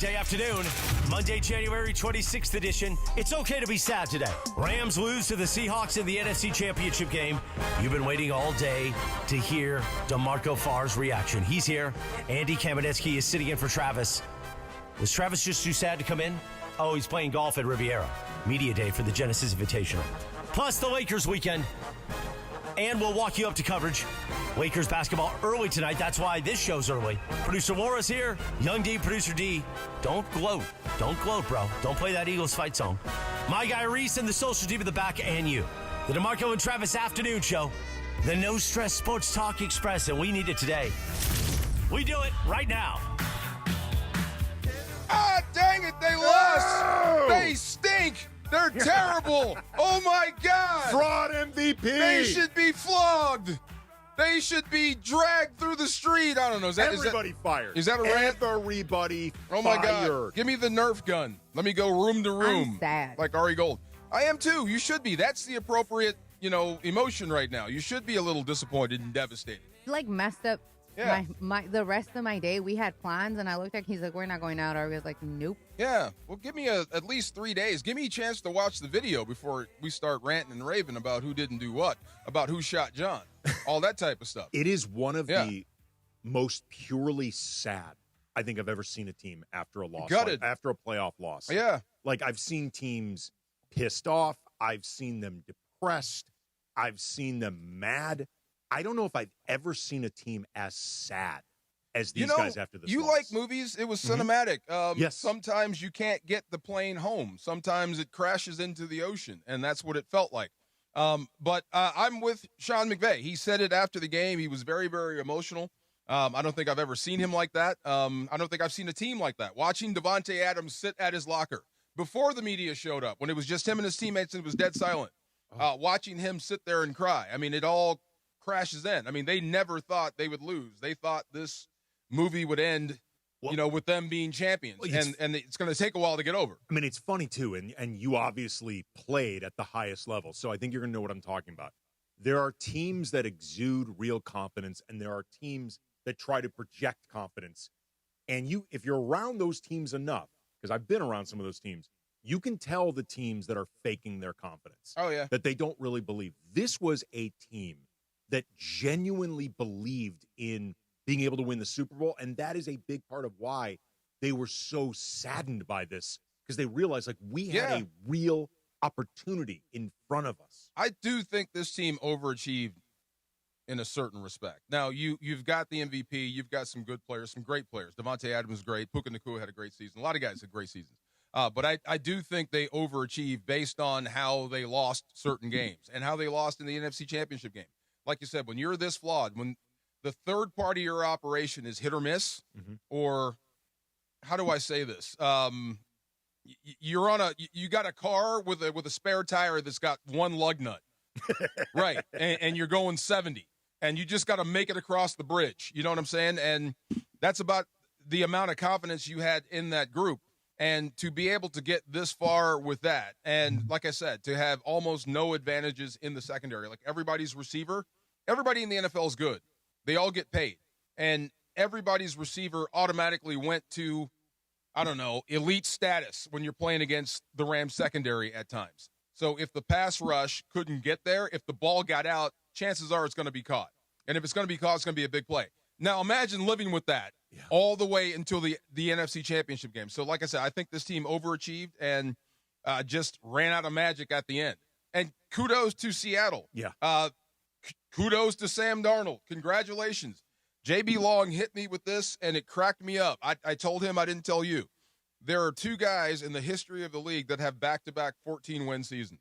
Weekday afternoon, Monday, January 26th edition. It's okay to be sad today. Rams lose to the Seahawks in the NFC Championship game. You've been waiting all day to hear DeMarco Farr's reaction. He's here. Andy Kamenetsky is sitting in for Travis. Was Travis just too sad to come in? Oh, he's playing golf at Riviera. Media day for the Genesis Invitational. Plus the Lakers weekend. And we'll walk you up to coverage. Lakers basketball early tonight. That's why this show's early. Producer Laura's here. Young D, Producer D. Don't gloat. Don't gloat, bro. Don't play that Eagles fight song. My guy Reese and the social team at the back, and you. The DeMarco and Travis afternoon show. The No Stress Sports Talk Express, and we need it today. We do it right now. Ah, dang it, they lost. They stink. They're terrible. Oh, my God. Fraud MVP. They should be flogged. They should be dragged through the street. I don't know. Everybody fired. Is that a rant? Everybody Oh, my fired. God. Give me the Nerf gun. Let me go room to room. I'm sad. Like Ari Gold. I am, too. You should be. That's the appropriate, emotion right now. You should be a little disappointed and devastated. Like messed up Yeah. the rest of my day. We had plans, and I looked at he's like, we're not going out. I was like, nope. Yeah. Well, give me at least 3 days. Give me a chance to watch the video before we start ranting and raving about who didn't do what, about who shot John, all that type of stuff. It is one of the most purely sad I think I've ever seen a team after a loss, Gutted. after a playoff loss. Yeah. Like, I've seen teams pissed off. I've seen them depressed. I've seen them mad. I don't know if I've ever seen a team as sad as these guys after this You loss. like movies. It was cinematic. Yes. Sometimes you can't get the plane home. Sometimes it crashes into the ocean, and that's what it felt like. But I'm with Sean McVay. He said it after the game. He was very, very emotional. I don't think I've ever seen him like that. I don't think I've seen a team like that. Watching Devontae Adams sit at his locker before the media showed up, when it was just him and his teammates and it was dead silent, watching him sit there and cry. I mean, it all crashes in. I mean, they never thought they would lose. They thought this movie would end, with them being champions. And it's going to take a while to get over. I mean, it's funny, too, and you obviously played at the highest level, so I think you're going to know what I'm talking about. There are teams that exude real confidence, and there are teams that try to project confidence. And if you're around those teams enough, because I've been around some of those teams, you can tell the teams that are faking their confidence. Oh, yeah. That they don't really believe. This was a team that genuinely believed in being able to win the Super Bowl, and that is a big part of why they were so saddened by this, because they realized, like, we had a real opportunity in front of us. I do think this team overachieved in a certain respect. Now, you've got the MVP, you've got some good players, some great players. Devontae Adams was great. Puka Nacua had a great season. A lot of guys had great seasons. But I do think they overachieved based on how they lost certain games and how they lost in the NFC Championship game. Like you said, when you're this flawed, when the third part of your operation is hit or miss, or how do I say this? You got a car with a spare tire that's got one lug nut, right? And you're going 70, and you just got to make it across the bridge. You know what I'm saying? And that's about the amount of confidence you had in that group. And to be able to get this far with that, and like I said, to have almost no advantages in the secondary, like everybody's receiver, everybody in the NFL is good. They all get paid. And everybody's receiver automatically went to, I don't know, elite status when you're playing against the Rams secondary at times. So if the pass rush couldn't get there, if the ball got out, chances are it's going to be caught. And if it's going to be caught, it's going to be a big play. Now imagine living with that all the way until the NFC Championship game. So like I said, I think this team overachieved and just ran out of magic at the end. And kudos to Seattle. Yeah. Kudos to Sam Darnold. Congratulations. J.B. Long hit me with this, and it cracked me up. I told him, I didn't tell you. There are two guys in the history of the league that have back-to-back 14-win seasons.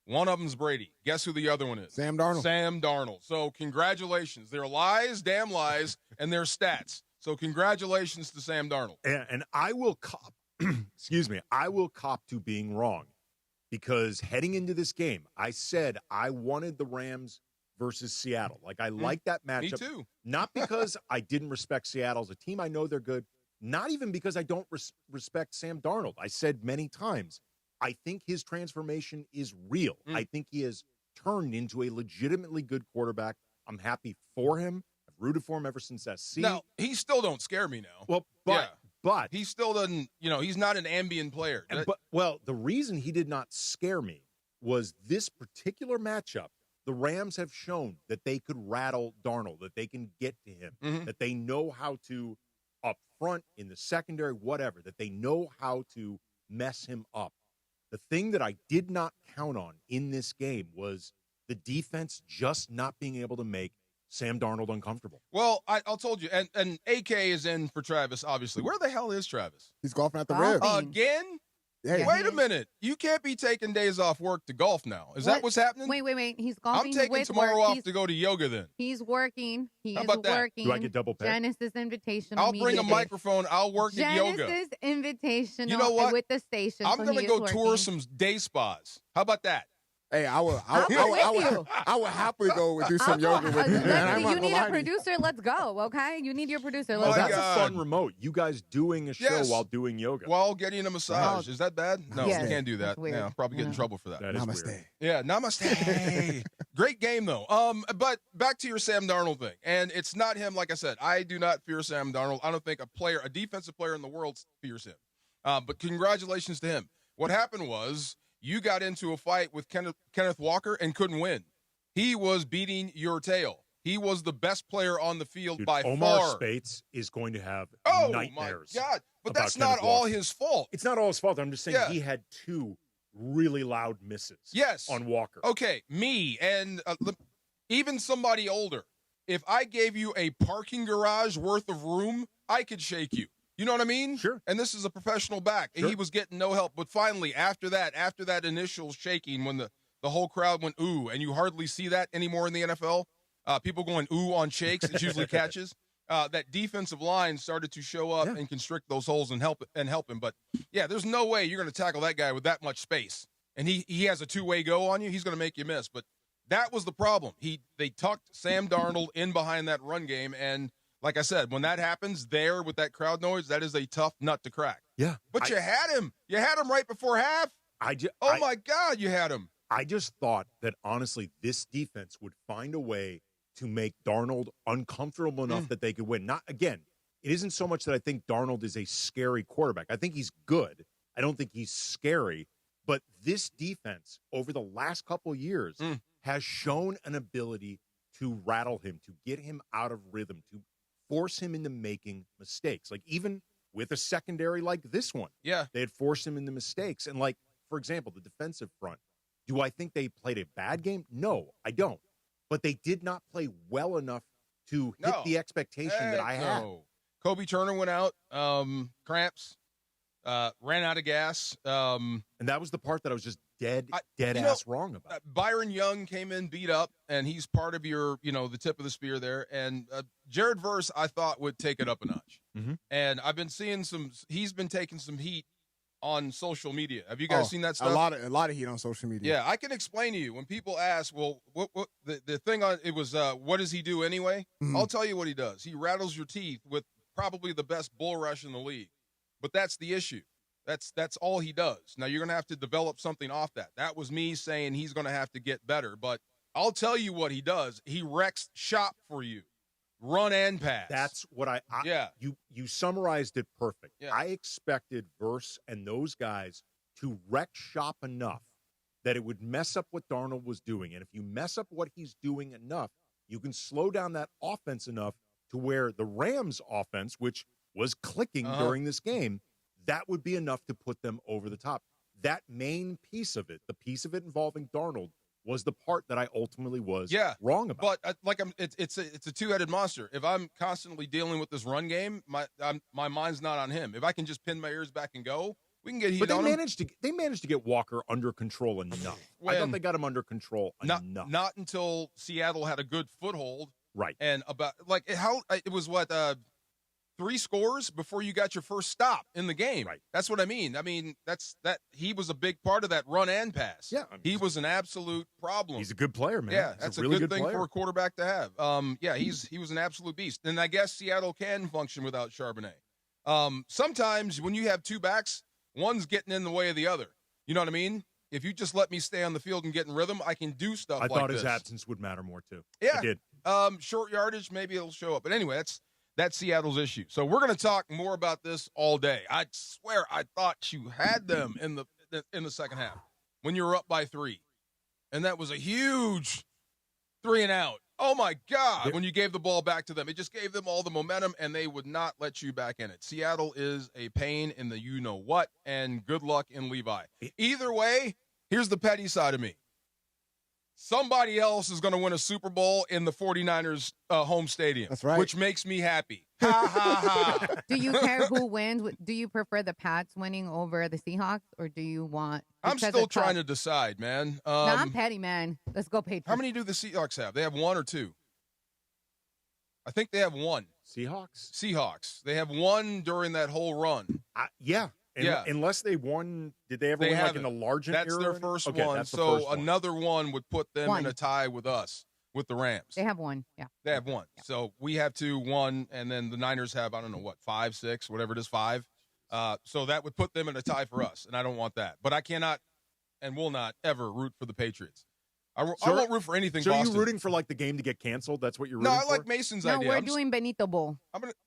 One of them's Brady. Guess who the other one is? Sam Darnold. Sam Darnold. So congratulations. They're lies, damn lies, and they're stats. So congratulations to Sam Darnold. And I will cop, I will cop to being wrong, because heading into this game, I said I wanted the Rams versus Seattle. Like, I like that matchup. Me too. Not because I didn't respect Seattle as a team. I know they're good. Not even because I don't respect Sam Darnold. I said many times, I think his transformation is real. I think he has turned into a legitimately good quarterback. I'm happy for him. I've rooted for him ever since SC. Now, he still don't scare me now. Well, But he still doesn't, he's not an ambient player. The reason he did not scare me was this particular matchup. The Rams have shown that they could rattle Darnold, that they can get to him, that they know how to, up front, in the secondary, whatever, that they know how to mess him up. The thing that I did not count on in this game was the defense just not being able to make Sam Darnold uncomfortable. Well, I'll told you, and AK is in for Travis, obviously. Where the hell is Travis? He's golfing at the Ribs. Again? Hey. Wait a minute. You can't be taking days off work to golf now. Is that what's happening? Wait. He's golfing. I'm taking with tomorrow work. off to go to yoga then. He's working. He How is about that? working. Do I get double pay? Genesis Invitational. I'll bring a microphone. I'll work at yoga. Genesis Invitational. You know what? With the station. I'm so going to he go is tour working. some day spas. How about that? Hey, I would happily go do some yoga with you. You need a producer? Let's go, okay? You need your producer. Well, Let's that's go. a fun remote. You guys doing a show Yes. while doing yoga. While getting a massage. Is that bad? No, Yes. you can't do that. That's weird. Yeah, I'll probably get in trouble for that. That is Namaste. weird. Yeah, namaste. Great game, though. But back to your Sam Darnold thing. And it's not him, like I said. I do not fear Sam Darnold. I don't think a defensive player in the world fears him. But congratulations to him. What happened was you got into a fight with Kenneth Walker and couldn't win. He was beating your tail. He was the best player on the field Dude, by Omar far. Spates is going to have nightmares. My God. But about that's not Kenneth all Walker. his fault. It's not all his fault. I'm just saying Yeah. he had two really loud misses. Yes. On Walker. Okay, me and even somebody older. If I gave you a parking garage worth of room, I could shake you. You know what I mean? Sure. And this is a professional back. Sure. He was getting no help. But finally, after that initial shaking, when the whole crowd went ooh, and you hardly see that anymore in the NFL, people going ooh on shakes, it's usually catches. That defensive line started to show up and constrict those holes and help him. But yeah, there's no way you're going to tackle that guy with that much space. And he has a two-way go on you. He's going to make you miss. But that was the problem. They tucked Sam Darnold in behind that run game, and like I said, when that happens there with that crowd noise, that is a tough nut to crack. Yeah. But you had him. You had him right before half. My God, you had him. I just thought that, honestly, this defense would find a way to make Darnold uncomfortable enough that they could win. Not, again, it isn't so much that I think Darnold is a scary quarterback. I think he's good. I don't think he's scary. But this defense, over the last couple of years, has shown an ability to rattle him, to get him out of rhythm, to force him into making mistakes. Like, even with a secondary like this one, they had forced him into mistakes. And, like, for example, the defensive front, do I think they played a bad game? No, I don't. But they did not play well enough to hit the expectation that I had. Kobe Turner went out, cramps, ran out of gas. And that was the part that I was just dead-ass wrong about. Byron Young came in beat up, and he's part of your, the tip of the spear there. And Jared Verse, I thought, would take it up a notch. Mm-hmm. And I've been seeing he's been taking some heat on social media. Have you guys seen that stuff? A lot of heat on social media. Yeah, I can explain to you. When people ask, well, what the thing on it was, what does he do anyway? Mm-hmm. I'll tell you what he does. He rattles your teeth with probably the best bull rush in the league. But that's the issue. That's all he does. Now, you're going to have to develop something off that. That was me saying he's going to have to get better. But I'll tell you what he does. He wrecks shop for you. Run and pass. That's what you summarized it perfect. Yeah. I expected Verse and those guys to wreck shop enough that it would mess up what Darnold was doing. And if you mess up what he's doing enough, you can slow down that offense enough to where the Rams offense, which was clicking during this game, that would be enough to put them over the top. That main piece of it, the piece of it involving Darnold, was the part that I ultimately was wrong about. But it's a two-headed monster. If I'm constantly dealing with this run game, my mind's not on him. If I can just pin my ears back and go, we can get heat on him. They managed to get Walker under control enough. I thought they got him under control enough. Not until Seattle had a good foothold. Right. And it was 3 scores before you got your first stop in the game. Right. That's what I mean. I mean, he was a big part of that run and pass. Yeah. He was an absolute problem. He's a good player, man. Yeah, He's that's a really good thing player. for a quarterback to have. He was an absolute beast. And I guess Seattle can function without Charbonnet. Sometimes when you have two backs, one's getting in the way of the other. You know what I mean? If you just let me stay on the field and get in rhythm, I can do stuff like this. I thought his absence would matter more, too. Yeah. I did. Short yardage, maybe it'll show up. But anyway, That's Seattle's issue. So we're going to talk more about this all day. I swear I thought you had them in the second half when you were up by 3. And that was a huge 3 and out. Oh, my God, when you gave the ball back to them. It just gave them all the momentum, and they would not let you back in it. Seattle is a pain in the you-know-what, and good luck in Levi. Either way, here's the petty side of me. Somebody else is going to win a Super Bowl in the 49ers home stadium. That's right. Which makes me happy. Ha, ha, ha. Do you care who wins? Do you prefer the Pats winning over the Seahawks, or do you want? I'm still trying to decide, man. No, I'm petty, man. Let's go Patriots. How many do the Seahawks have? They have 1 or 2? I think they have 1. Seahawks. They have 1 during that whole run. Yeah. Unless they won, did they ever win like in the Largent era? That's their first one. That's the so first one. another one would put them in a tie with us, with the Rams. They have 1, yeah. They have 1. Yeah. So we have 2, 1, and then the Niners have, I don't know, what, 5, 6, whatever it is, 5. So that would put them in a tie for us, and I don't want that. But I cannot and will not ever root for the Patriots. I won't root for anything Boston. So you're rooting for, like, the game to get canceled? That's what you're rooting for? No, I like Mason's idea. No, we're doing Benito Bowl.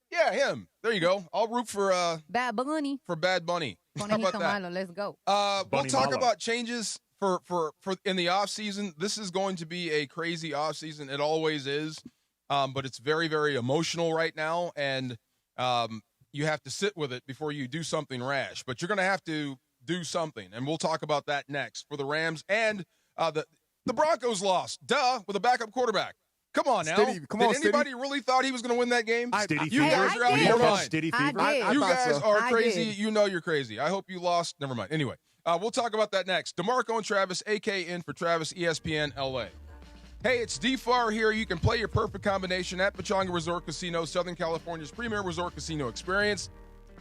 Yeah, him. There you go. I'll root for Bad Bunny. For Bad Bunny. How about that? Let's go. We'll talk about changes for in the off season. This is going to be a crazy off season. It always is, but it's very, very emotional right now, and you have to sit with it before you do something rash. But you're going to have to do something, and we'll talk about that next for the Rams and the Broncos lost. With a backup quarterback. Come on now. Did anybody really thought he was going to win that game? You guys are out of your mind. You guys are crazy. You know you're crazy. I hope you lost. Never mind. Anyway, we'll talk about that next. DeMarco and Travis, AK in for Travis, ESPN LA. Hey, it's D-Farr here. You can play your perfect combination at Pechanga Resort Casino, Southern California's premier resort casino experience.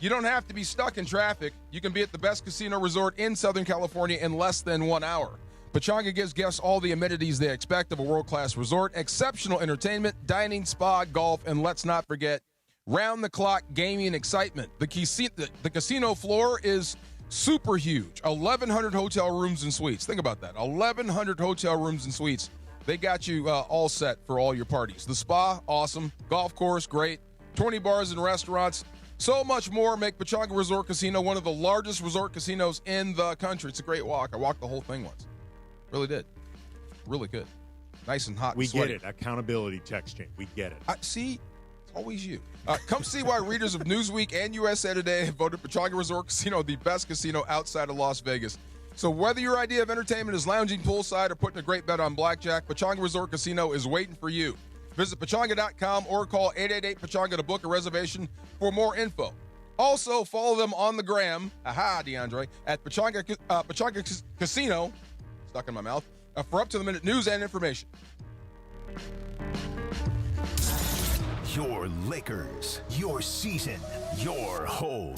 You don't have to be stuck in traffic. You can be at the best casino resort in Southern California in less than 1 hour. Pechanga gives guests all the amenities they expect of a world-class resort, exceptional entertainment, dining, spa, golf, and let's not forget, round-the-clock gaming excitement. The casino floor is super huge, 1,100 hotel rooms and suites. Think about that, 1,100 hotel rooms and suites. They got you all set for all your parties. The spa, awesome. Golf course, great. 20 bars and restaurants. So much more make Pechanga Resort Casino one of the largest resort casinos in the country. It's a great walk. I walked the whole thing once. Really did. Really good. Nice and hot. We and sweaty. get it. Accountability text chain. We get it. See, it's always you. Come see why readers of Newsweek and USA Today have voted Pechanga Resort Casino the best casino outside of Las Vegas. So whether your idea of entertainment is lounging poolside or putting a great bet on blackjack, Pechanga Resort Casino is waiting for you. Visit Pechanga.com or call 888-PECHANGA to book a reservation for more info. Also, follow them on the gram, DeAndre, at Pechanga Casino, stuck in my mouth, for up-to-the-minute news and information. Your Lakers, your season, your home.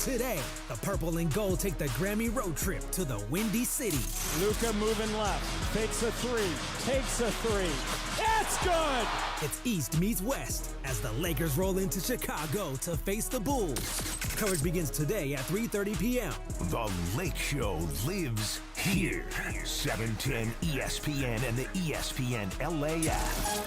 Today, the purple and gold take the Grammy road trip to the Windy City. Luka moving left, takes a 3, takes a 3. It's good! It's East meets West as the Lakers roll into Chicago to face the Bulls. Coverage begins today at 3:30 p.m. The Lake Show lives here. 710 ESPN and the ESPN LA app.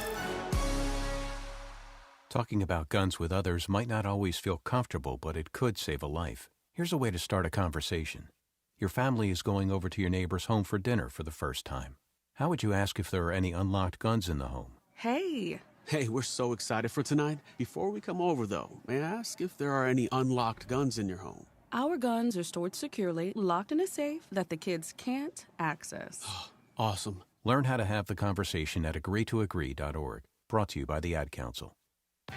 Talking about guns with others might not always feel comfortable, but it could save a life. Here's a way to start a conversation. Your family is going over to your neighbor's home for dinner for the first time. How would you ask if there are any unlocked guns in the home? Hey, we're so excited for tonight. Before we come over, though, may I ask if there are any unlocked guns in your home? Our guns are stored securely, locked in a safe that the kids can't access. Awesome. Learn how to have the conversation at agreetoagree.org. Brought to you by the Ad Council.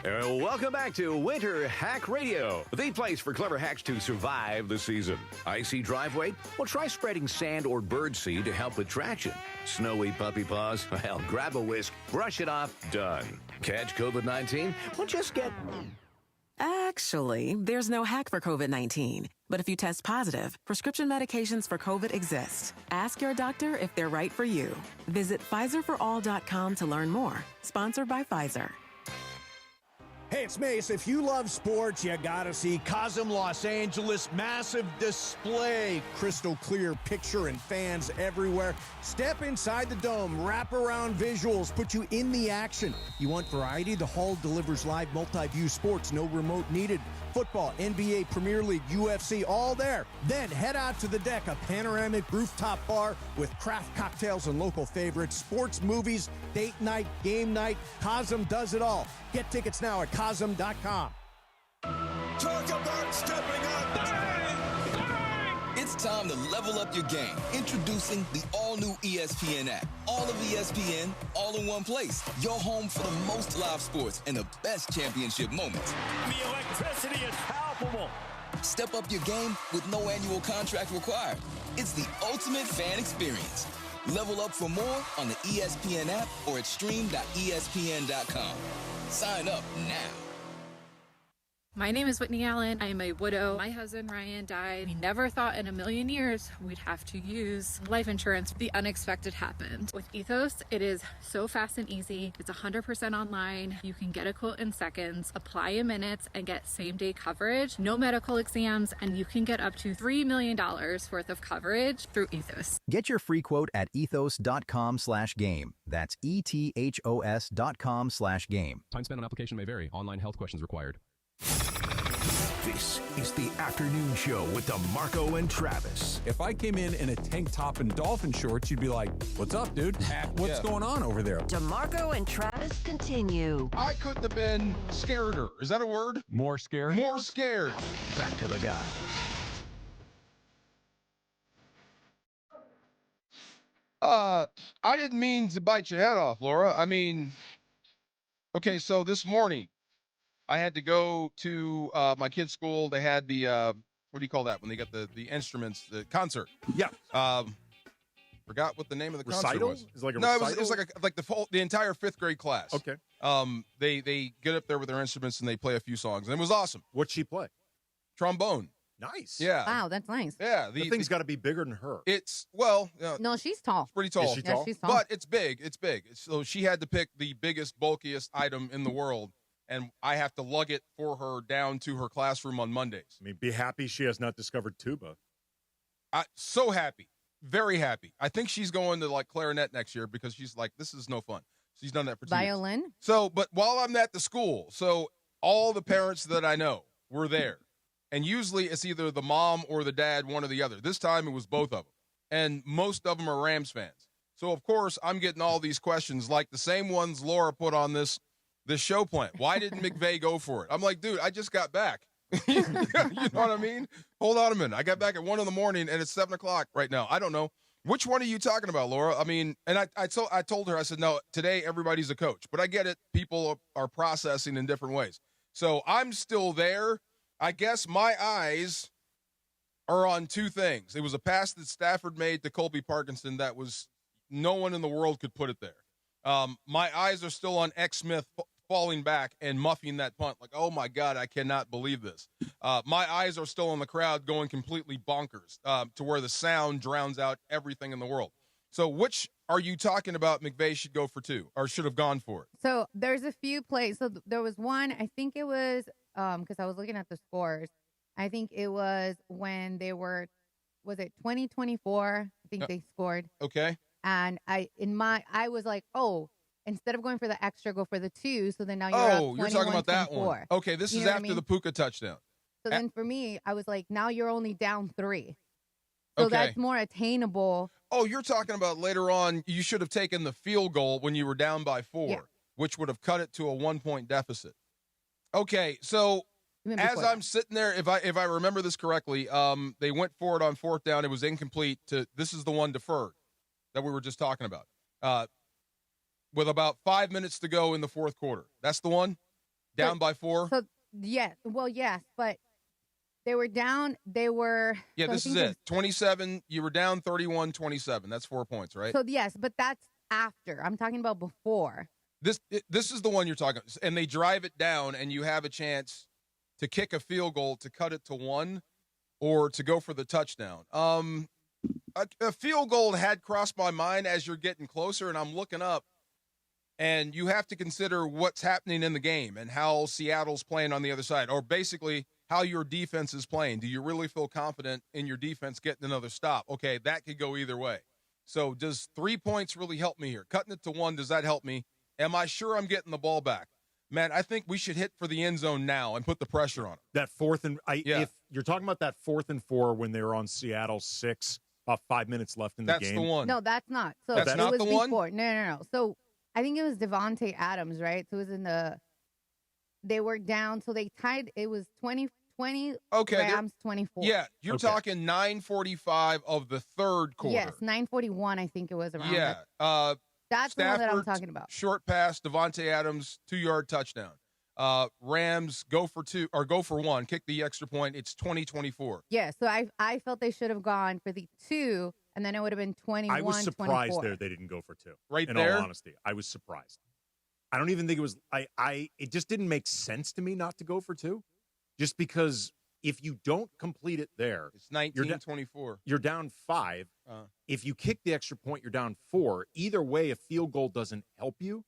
Welcome back to Winter Hack Radio, the place for clever hacks to survive the season. Icy driveway? Well, try spreading sand or bird seed to help with traction. Snowy puppy paws? Well, grab a whisk, brush it off, done. Catch COVID-19? Well, just get... Actually, there's no hack for COVID-19. But if you test positive, prescription medications for COVID exist. Ask your doctor if they're right for you. Visit PfizerForAll.com to learn more. Sponsored by Pfizer. Hey, it's Mace. If you love sports, you gotta see Cosm Los Angeles. Massive display, crystal clear picture and fans everywhere. Step inside the dome, wrap around visuals, put you in the action. You want variety? The hall delivers live multi-view sports, no remote needed. Football, NBA, Premier League, UFC, all there. Then head out to the deck, a panoramic rooftop bar with craft cocktails and local favorites, sports, movies, date night, game night. Cosm does it all. Get tickets now at Cosm.com. Talk about stepping up. Bang! It's time to level up your game. Introducing the all-new ESPN app. All of ESPN, all in one place. Your home for the most live sports and the best championship moments. The electricity is palpable. Step up your game with no annual contract required. It's the ultimate fan experience. Level up for more on the ESPN app or at stream.espn.com. Sign up now. My name is Whitney Allen. I am a widow. My husband, Ryan, died. We never thought in a million years we'd have to use life insurance. The unexpected happened. With Ethos, it is so fast and easy. It's 100% online. You can get a quote in seconds, apply in minutes, and get same-day coverage. No medical exams, and you can get up to $3 million worth of coverage through Ethos. Get your free quote at ethos.com/game. That's ETHOS.com/game. Time spent on application may vary. Online health questions required. This is the afternoon show with DeMarco and Travis. If I came in a tank top and dolphin shorts, you'd be like, what's up, dude? What's going on over there? DeMarco and Travis continue. I couldn't have been scareder. Is that a word? More scared? More scared. Back to the guy. I didn't mean to bite your head off, Laura. I mean, okay, so this morning, I had to go to my kid's school. They had the what do you call that when they got the instruments, the concert? Yeah. Forgot what the name of the concert Recital? was. Is it like a no, recital? it was like the entire fifth grade class. Okay. They get up there with their instruments and they play a few songs, and it was awesome. What'd she play? Trombone. Nice. Yeah. Wow, that's nice. Yeah. The thing's got to be bigger than her. It's No, she's tall. pretty tall. Is she tall? Yeah, she's tall. But it's big. It's big. So she had to pick the biggest, bulkiest item in the world, and I have to lug it for her down to her classroom on Mondays. I mean, be happy she has not discovered tuba. So happy. Very happy. I think she's going to like clarinet next year because she's like, this is no fun. She's done that for 2 years. Violin? So, but while I'm at the school, so all the parents that I know were there. And usually it's either the mom or the dad, one or the other. This time it was both of them. And most of them are Rams fans. So, of course, I'm getting all these questions like the same ones Laura put on this show plan. Why didn't McVay go for it? I'm like, dude, I just got back. You know what I mean? Hold on a minute. I got back at 1 a.m. and it's 7 o'clock right now. I don't know. Which one are you talking about, Laura? I mean, and I told her, I said, no, today everybody's a coach. But I get it. People are processing in different ways. So I'm still there. I guess my eyes are on two things. It was a pass that Stafford made to Colby Parkinson that was no one in the world could put it there. My eyes are still on X Smith falling back and muffing that punt. Like, oh, my God, I cannot believe this. My eyes are still on the crowd going completely bonkers to where the sound drowns out everything in the world. So which are you talking about McVay should go for two or should have gone for it? So there's a few plays. So there was one, I think it was because I was looking at the scores. I think it was when they was it 2024? I think they scored. Okay. And I was like, oh, instead of going for the extra, go for the two. So then now you're up you're talking about that 21-24. one. Okay, this is after the Puka touchdown. So then for me, I was like, now you're only down 3. So that's more attainable. Oh, you're talking about later on, you should have taken the field goal when you were down by 4, which would have cut it to a 1-point deficit. Okay, so as I'm sitting there, if I remember this correctly, they went for it on 4th down. It was incomplete. This is the one deferred that we were just talking about. With about 5 minutes to go in the 4th quarter. That's the one? Down by 4? So, yes. Well, yes, but they were down. They were. Yeah, this is it. 27. You were down 31-27. That's 4 points, right? So, yes, but that's after. I'm talking about before. This is the one you're talking about. And they drive it down, and you have a chance to kick a field goal to cut it to 1 or to go for the touchdown. A field goal had crossed my mind as you're getting closer, and I'm looking up. And you have to consider what's happening in the game and how Seattle's playing on the other side, or basically how your defense is playing. Do you really feel confident in your defense getting another stop? Okay, that could go either way. So does 3 points really help me here? Cutting it to 1, does that help me? Am I sure I'm getting the ball back? Man, I think we should hit for the end zone now and put the pressure on it. That if you're talking about that 4th and 4 when they were on Seattle 6, about 5 minutes left in the game. That's the one. No, that's not. So That's not the one? No. So I think it was Devontae Adams, right? So it was they were down, so they tied. It was 20, okay, Rams 24. Yeah, you're talking 9:45 of the third quarter. Yes, 9:41, I think it was around. Yeah. That's the one that I'm Stafford, talking about. Short pass, Devontae Adams, 2-yard touchdown. Rams go for 1, kick the extra point. It's 20-24. Yeah, so I felt they should have gone for the 2, and then it would have been 21-24. I was surprised there they didn't go for 2. Right in there? all honesty, I was surprised. I don't even think it was. It just didn't make sense to me not to go for 2, just because if you don't complete it there, it's 19-24. You're down 5. If you kick the extra point, you're down 4. Either way, a field goal doesn't help you.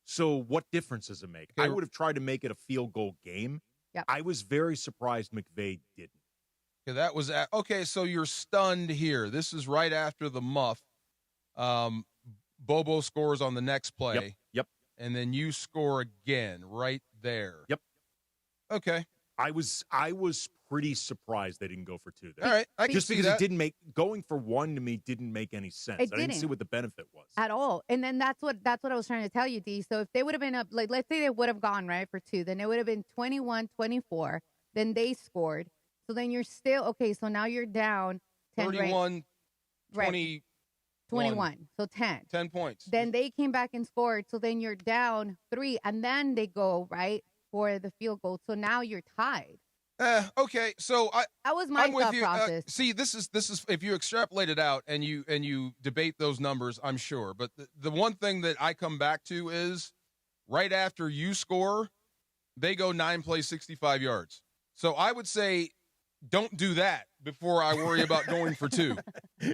So what difference does it make? I would have tried to make it a field goal game. Yep. I was very surprised McVay didn't. Yeah, that was okay. So you're stunned here. This is right after the muff. Bobo scores on the next play. Yep. And then you score again right there. Yep. Okay. I was pretty surprised they didn't go for 2 there. All right. I just can see because that. it didn't make going for 1 to me didn't make any sense. I didn't see what the benefit was at all. And then that's what I was trying to tell you, D. So if they would have been up, like let's say they would have gone right for 2, then it would have been 21-24. Then they scored. So then you're still okay. So now you're down 10, 31, right? 20, 21. So 10. 10 points. Then they came back and scored. So then you're down 3, and then they go right for the field goal. So now you're tied. Okay, so that was my I'm with thought you. process. See, this is if you extrapolate it out and you debate those numbers, I'm sure. But the one thing that I come back to is right after you score, they go 9 plays, 65 yards. So I would say don't do that before I worry about going for 2.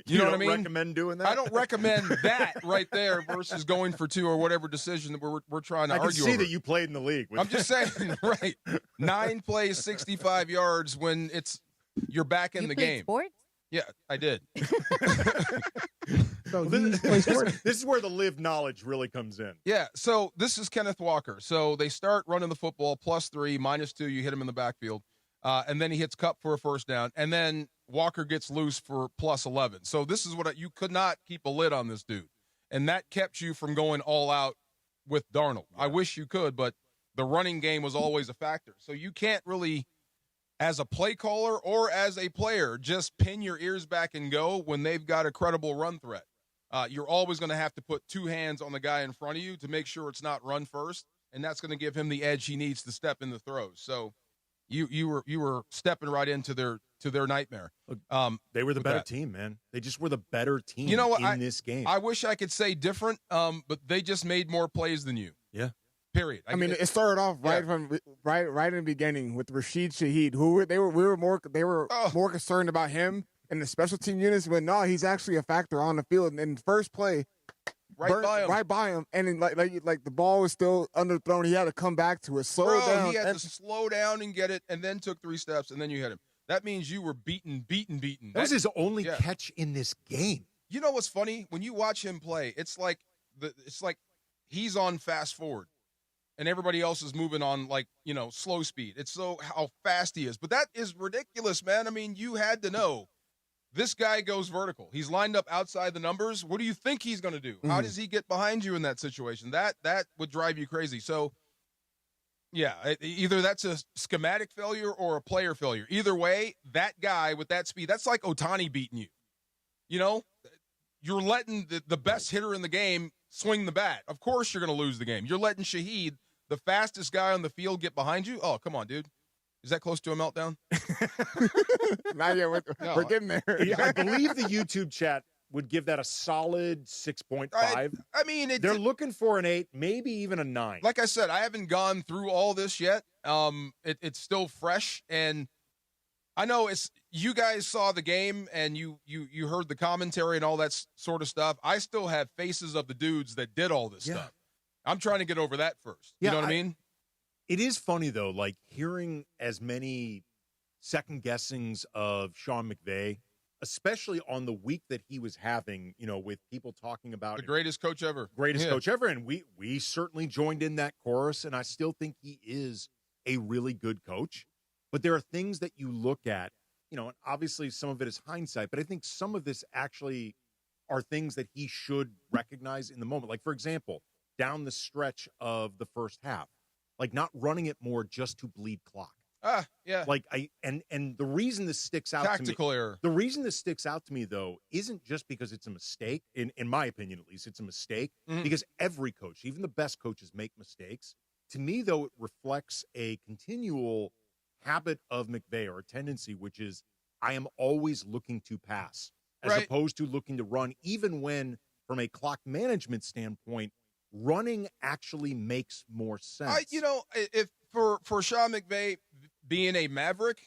You know what I mean? Recommend doing that? I don't recommend that right there versus going for 2 or whatever decision that we're trying to I argue can see over. that you played in the league. I'm just saying, right? 9 plays, 65 yards when you're back in the game. Sports? Yeah, I did. So this is where the live knowledge really comes in. Yeah, so this is Kenneth Walker. So they start running the football, +3, -2, you hit him in the backfield. And then he hits Kupp for a first down. And then Walker gets loose for +11. So this is what you could not keep a lid on this dude. And that kept you from going all out with Darnold. I wish you could, but the running game was always a factor. So you can't really, as a play caller or as a player, just pin your ears back and go when they've got a credible run threat. You're always going to have to put 2 hands on the guy in front of you to make sure it's not run first, and that's going to give him the edge he needs to step in the throws. So you were stepping right into their nightmare. They were the better team, man. They just were the better team you know what, in this game. I wish I could say different, but they just made more plays than you. Yeah. Period. I mean, it started off right in the beginning with Rashid Shaheed, we were more concerned about him and the special team units. When no, he's actually a factor on the field. And in the first play, right by him, and then, like the ball was still underthrown. He had to come back to it, slow down. He had to slow down and get it, and then took 3 steps, and then you hit him. That means you were beaten. That was his only catch in this game. You know what's funny? When you watch him play, it's like he's on fast forward, and everybody else is moving on slow speed. It's so how fast he is, but that is ridiculous, man. I mean, you had to know. This guy goes vertical. He's lined up outside the numbers. What do you think he's going to do? How does he get behind you in that situation? That would drive you crazy. So, yeah, either that's a schematic failure or a player failure. Either way, that guy with that speed, that's like Ohtani beating you. You know, you're letting the best hitter in the game swing the bat. Of course you're going to lose the game. You're letting Shaheed, the fastest guy on the field, get behind you. Oh, come on, dude. Is that close to a meltdown? Not yet. We're getting there. I believe the YouTube chat would give that a solid 6.5. I mean, they're looking for an 8, maybe even a 9. Like I said, I haven't gone through all this yet. It's still fresh, and I know you guys saw the game and you heard the commentary and all that sort of stuff. I still have faces of the dudes that did all this stuff. I'm trying to get over that first. You know what I mean? It is funny, though, like hearing as many second guessings of Sean McVay, especially on the week that he was having, with people talking about the greatest coach ever. Greatest coach ever. And we certainly joined in that chorus, and I still think he is a really good coach. But there are things that you look at, and obviously some of it is hindsight, but I think some of this actually are things that he should recognize in the moment. Like, for example, down the stretch of the first half, like not running it more just to bleed clock. Yeah. Like and the reason this sticks out Tactical to me, error. The reason this sticks out to me, though, isn't just because it's a mistake. In my opinion, at least, it's a mistake because every coach, even the best coaches, make mistakes. To me, though, it reflects a continual habit of McVay, or a tendency, which is I am always looking to pass as opposed to looking to run, even when, from a clock management standpoint, running actually makes more sense. If for Sean McVay being a Maverick,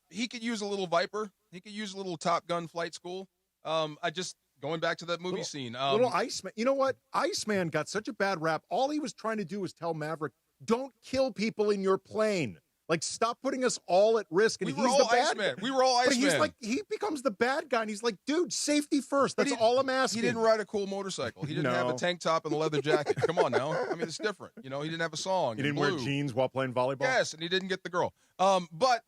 he could use a little Viper. He could use a little Top Gun flight school. Going back to that movie scene. Little Iceman. You know what? Iceman got such a bad rap. All he was trying to do was tell Maverick, don't kill people in your plane. Like, stop putting us all at risk. And we were all Iceman. We were all Iceman. But he's like, he becomes the bad guy, and he's like, dude, safety first. That's all I'm asking. He didn't ride a cool motorcycle. He didn't have a tank top and a leather jacket. Come on now. I mean, it's different. He didn't have a song. He didn't wear jeans while playing volleyball? Yes, and he didn't get the girl. But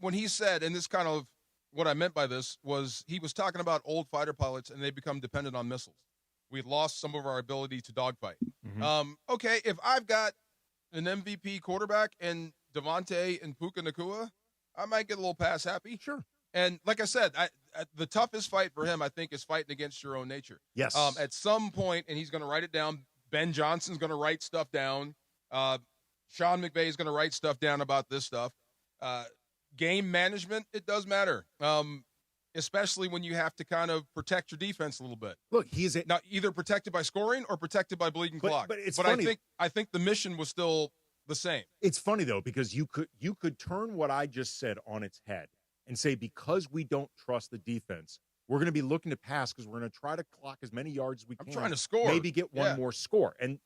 when he said, and this kind of what I meant by this was he was talking about old fighter pilots and they become dependent on missiles. We've lost some of our ability to dogfight. Okay, if I've got an MVP quarterback and Devontae and Puka Nacua, I might get a little pass happy. Sure. And like I said, the toughest fight for him, I think, is fighting against your own nature. Yes. At some point, and he's going to write it down. Ben Johnson's going to write stuff down. Sean McVay is going to write stuff down about this stuff. Game management, it does matter, especially when you have to kind of protect your defense a little bit. Look, he's now either protected by scoring or protected by bleeding clock. But it's funny. I think the mission was still the same. It's funny, though, because you could turn what I just said on its head and say, because we don't trust the defense, we're going to be looking to pass because we're going to try to clock as many yards as we can. I'm trying to score. Maybe get one more score. And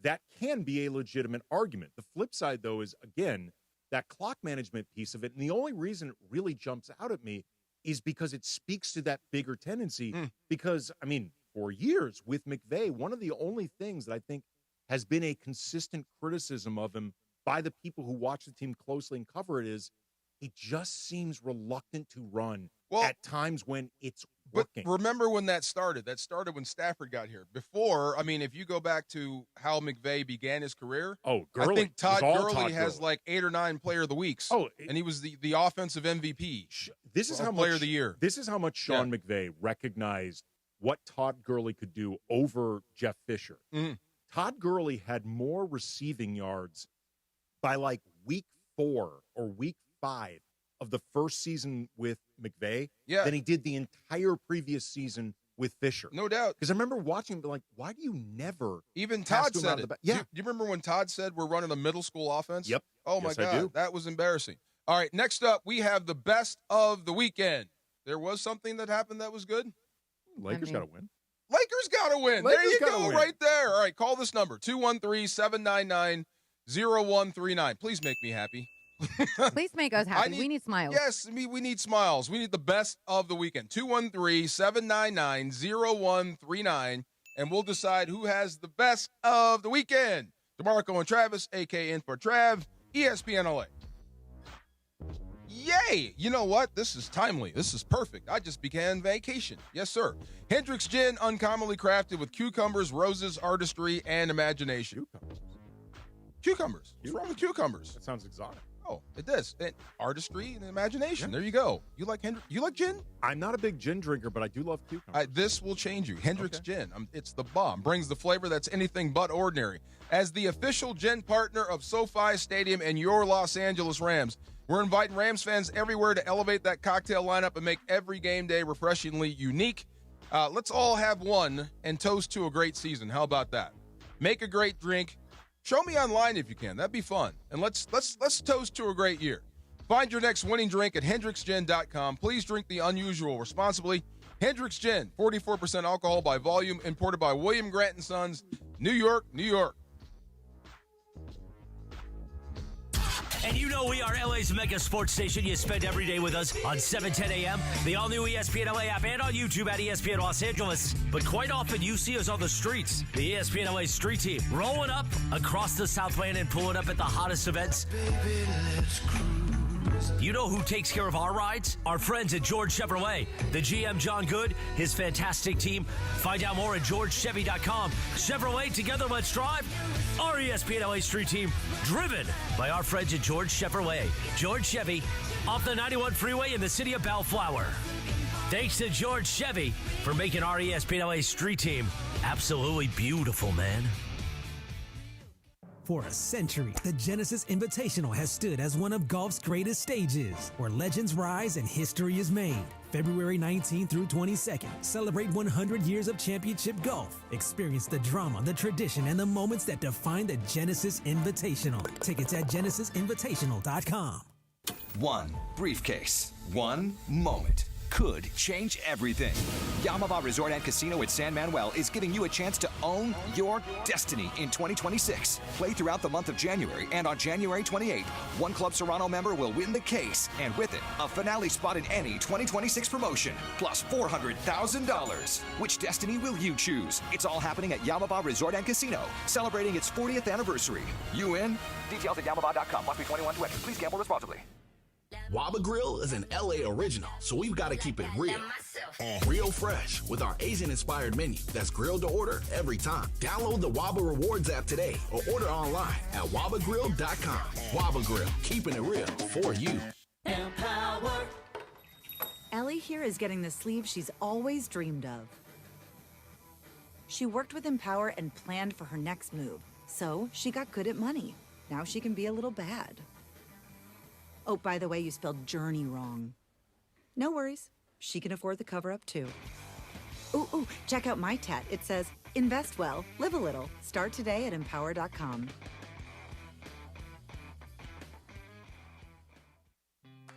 that can be a legitimate argument. The flip side, though, is, again, that clock management piece of it. And the only reason it really jumps out at me is because it speaks to that bigger tendency. Because, I mean, for years with McVay, one of the only things that I think has been a consistent criticism of him by the people who watch the team closely and cover it is he just seems reluctant to run at times when it's working. But remember when that started? That started when Stafford got here. Before, I mean, if you go back to how McVay began his career, Gurley. I think Todd Gurley Todd has Gurley. like 8 or 9 Player of the Weeks. And he was the offensive MVP. This is how Player much, of the Year. This is how much Sean McVay recognized what Todd Gurley could do over Jeff Fisher. Todd Gurley had more receiving yards by like week 4 or week 5 of the first season with McVay than he did the entire previous season with Fisher. No doubt. Because I remember watching him, like, why do you never Even pass Todd to him said out of it. the back? Do you remember when Todd said we're running a middle school offense? Yep. Oh, my Yes, I God. do. That was embarrassing. All right, next up, we have the best of the weekend. There was something that happened that was good? Lakers got to win. Lakers got to win. Lakers There you gotta go, win. right there. All right, call this number, 213-799-0139. Please make me happy. Please make us happy. We need smiles. Yes, we need smiles. We need the best of the weekend. 213-799-0139, and we'll decide who has the best of the weekend. DeMarco and Travis, a.k.a. In for Trav, ESPN LA. Yay! You know what? This is timely. This is perfect. I just began vacation. Yes, sir. Hendrick's Gin, uncommonly crafted with cucumbers, roses, artistry, and imagination. Cucumbers. What's wrong with cucumbers? That sounds exotic. Oh, it does. And artistry and imagination. There you go. You like You like gin? I'm not a big gin drinker, but I do love cucumbers. This will change you. Hendrick's Gin. It's the bomb. Brings the flavor that's anything but ordinary. As the official gin partner of SoFi Stadium and your Los Angeles Rams, we're inviting Rams fans everywhere to elevate that cocktail lineup and make every game day refreshingly unique. Let's all have one and toast to a great season. How about that? Make a great drink. Show me online if you can. That'd be fun. And let's toast to a great year. Find your next winning drink at HendricksGin.com. Please drink the unusual responsibly. Hendrick's Gin, 44% alcohol by volume, imported by William Grant & Sons. New York, New York. And you know we are LA's mega sports station. You spend every day with us on 7:10 a.m., the all-new ESPN LA app, and on YouTube at ESPN Los Angeles. But quite often you see us on the streets. The ESPN LA street team rolling up across the Southland and pulling up at the hottest events. Baby, let's cruise. You know who takes care of our rides? Our friends at George Chevrolet. The GM, John Good, his fantastic team. Find out more at georgechevy.com. Chevrolet, together let's drive. Our ESPN LA street team, driven by our friends at George Chevrolet. George Chevy, off the 91 freeway in the city of Bellflower. Thanks to George Chevy for making our ESPN LA street team absolutely beautiful, man. For a century, the Genesis Invitational has stood as one of golf's greatest stages, where legends rise and history is made. February 19th through 22nd, celebrate 100 years of championship golf. Experience the drama, the tradition, and the moments that define the Genesis Invitational. Tickets at genesisinvitational.com. One briefcase, one moment could change everything. Yamava Resort and Casino at San Manuel is giving you a chance to own your destiny in 2026. Play throughout the month of January, and on January 28th, one Club Serrano member will win the case, and with it, a finale spot in any 2026 promotion, plus $400,000. Which destiny will you choose? It's all happening at Yamava Resort and Casino, celebrating its 40th anniversary. You in? Details at yamava.com. Must be 21 to enter. Please gamble responsibly. Waba Grill is an LA original, so we've got to keep it real. Real fresh with our Asian-inspired menu that's grilled to order every time. Download the Waba Rewards app today or order online at wabagrill.com. Waba Grill, keeping it real for you. Empower. Ellie here is getting the sleeve she's always dreamed of. She worked with Empower and planned for her next move, so she got good at money. Now she can be a little bad. Oh, by the way, you spelled journey wrong. No worries. She can afford the cover-up, too. Ooh, check out my tat. It says, invest well, live a little. Start today at empower.com.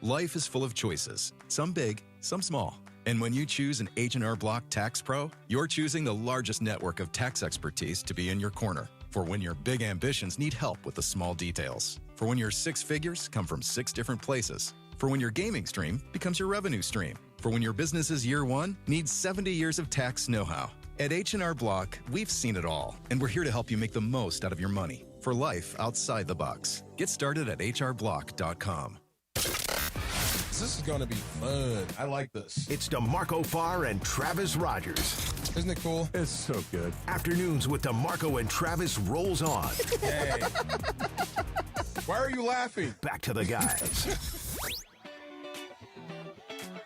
Life is full of choices, some big, some small. And when you choose an H&R Block Tax Pro, you're choosing the largest network of tax expertise to be in your corner. For when your big ambitions need help with the small details. For when your six figures come from 6 different places. For when your gaming stream becomes your revenue stream. For when your business's year one needs 70 years of tax know-how. At H&R Block, we've seen it all, and we're here to help you make the most out of your money for life outside the box. Get started at hrblock.com. This is going to be fun. I like this. It's DeMarco Farr and Travis Rogers. Isn't it cool? It's so good. Afternoons with DeMarco and Travis rolls on. Hey. Why are you laughing? Back to the guys.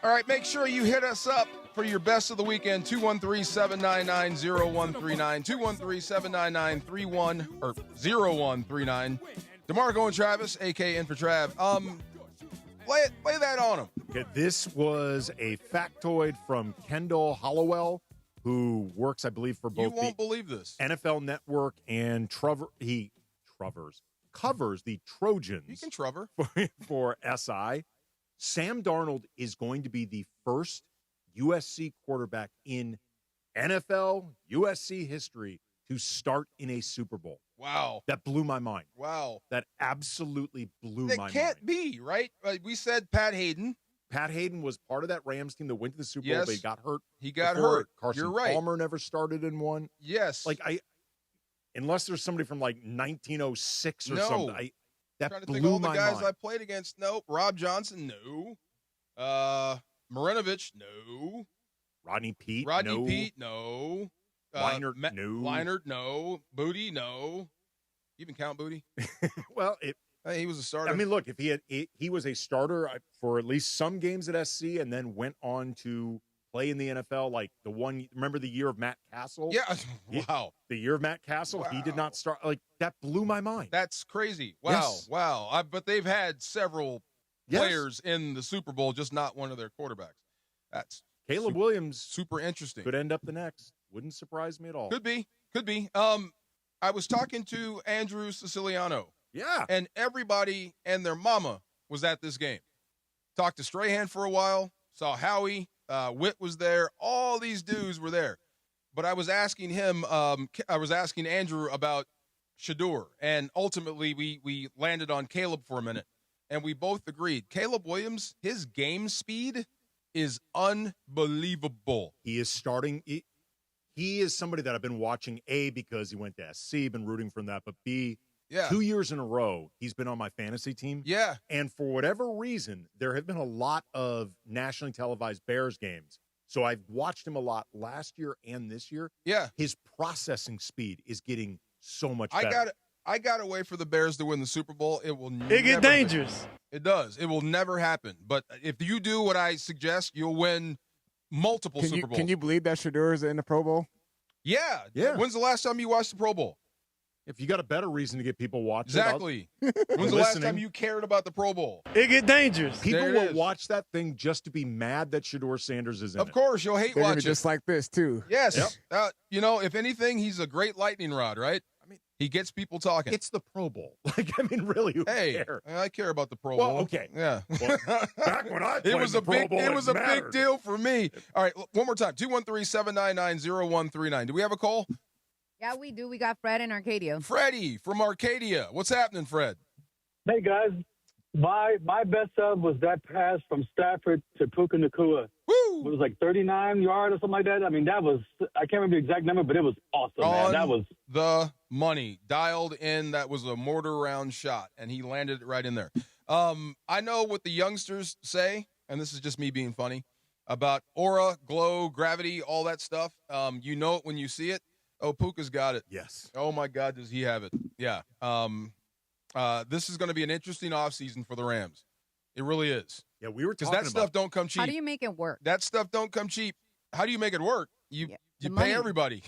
All right, make sure you hit us up for your best of the weekend, 213-799-0139, 213-799-0139. DeMarco and Travis, a.k.a. in for Trav. Lay that on them. Okay, this was a factoid from Kendall Hollowell, who works, I believe, for both believe this. NFL Network and covers the Trojans. You can Trevor. For SI. Sam Darnold is going to be the first USC quarterback in NFL USC history to start in a Super Bowl. Wow. That blew my mind. Wow. That absolutely blew my mind. That can't be, right? We said Pat Hayden. Pat Hayden was part of that Rams team that went to the Super Yes. Bowl. They got hurt. He got before. hurt. Carson You're right. Palmer never started in one. Yes. Unless there's somebody from like 1906 or something. That trying to blew think all the my guys mind. I played against. Nope. Rob Johnson, no. Marinovich, no. Rodney Peete, no. Leinart, no. Leinart, no. Booty, no. You even count Booty? Well, he was a starter. I mean, look, if he was a starter for at least some games at SC, and then went on to play in the NFL. Like remember the year of Matt Castle? Yeah, wow. The year of Matt Castle, Wow. he did not start. Like that blew my mind. That's crazy. Wow, Yes. wow. But they've had several Yes. players in the Super Bowl, just not one of their quarterbacks. That's Caleb Williams super interesting. Could end up the next. Wouldn't surprise me at all. Could be. I was talking to Andrew Siciliano. Yeah. And everybody and their mama was at this game. Talked to Strahan for a while, saw Howie, Witt was there. All these dudes were there. but I was asking him, I was asking Andrew about Shedeur, and ultimately we landed on Caleb for a minute, and we both agreed. Caleb Williams, his game speed is unbelievable. He is starting. He is somebody that I've been watching, A, because he went to SC, been rooting for that, but B, 2 years in a row, he's been on my fantasy team. Yeah. And for whatever reason, there have been a lot of nationally televised Bears games. So I've watched him a lot last year and this year. Yeah. His processing speed is getting so much better. I got to wait for the Bears to win the Super Bowl. It will It get dangerous. It does. It will never happen. But if you do what I suggest, you'll win multiple Super Bowls. Can you believe that Shedeur is in the Pro Bowl? Yeah. When's the last time you watched the Pro Bowl? If you got a better reason to get people watching. Exactly. When's the last time you cared about the Pro Bowl? It get dangerous. People will watch that thing just to be mad that Shedeur Sanders is in Of course, you'll hate watching. Just like this, too. Yes. If anything, he's a great lightning rod, right? I mean, he gets people talking. It's the Pro Bowl. Really, who cares? I care about the Pro Well, Bowl. okay. Yeah. Well, back when I played the Pro Bowl, it was a big mattered. deal for me. All right, one more time. 213-799-0139. Do we have a call? Yeah, we do. We got Fred in Arcadia. Freddie from Arcadia. What's happening, Fred? Hey, guys. My best sub was that pass from Stafford to Puka Nacua. Woo! It was like 39 yards or something like that. I mean, I can't remember the exact number, but it was awesome, man. That was the money. Dialed in. That was a mortar round shot, and he landed it right in there. I know what the youngsters say, and this is just me being funny, about aura, glow, gravity, all that stuff. You know it when you see it. Oh, Puka's got it. Yes. Oh, my God, does he have it. Yeah. This is going to be an interesting offseason for the Rams. It really is. Yeah, we were talking because that stuff don't come cheap. How do you make it work? That stuff don't come cheap. How do you make it work? You pay money. everybody.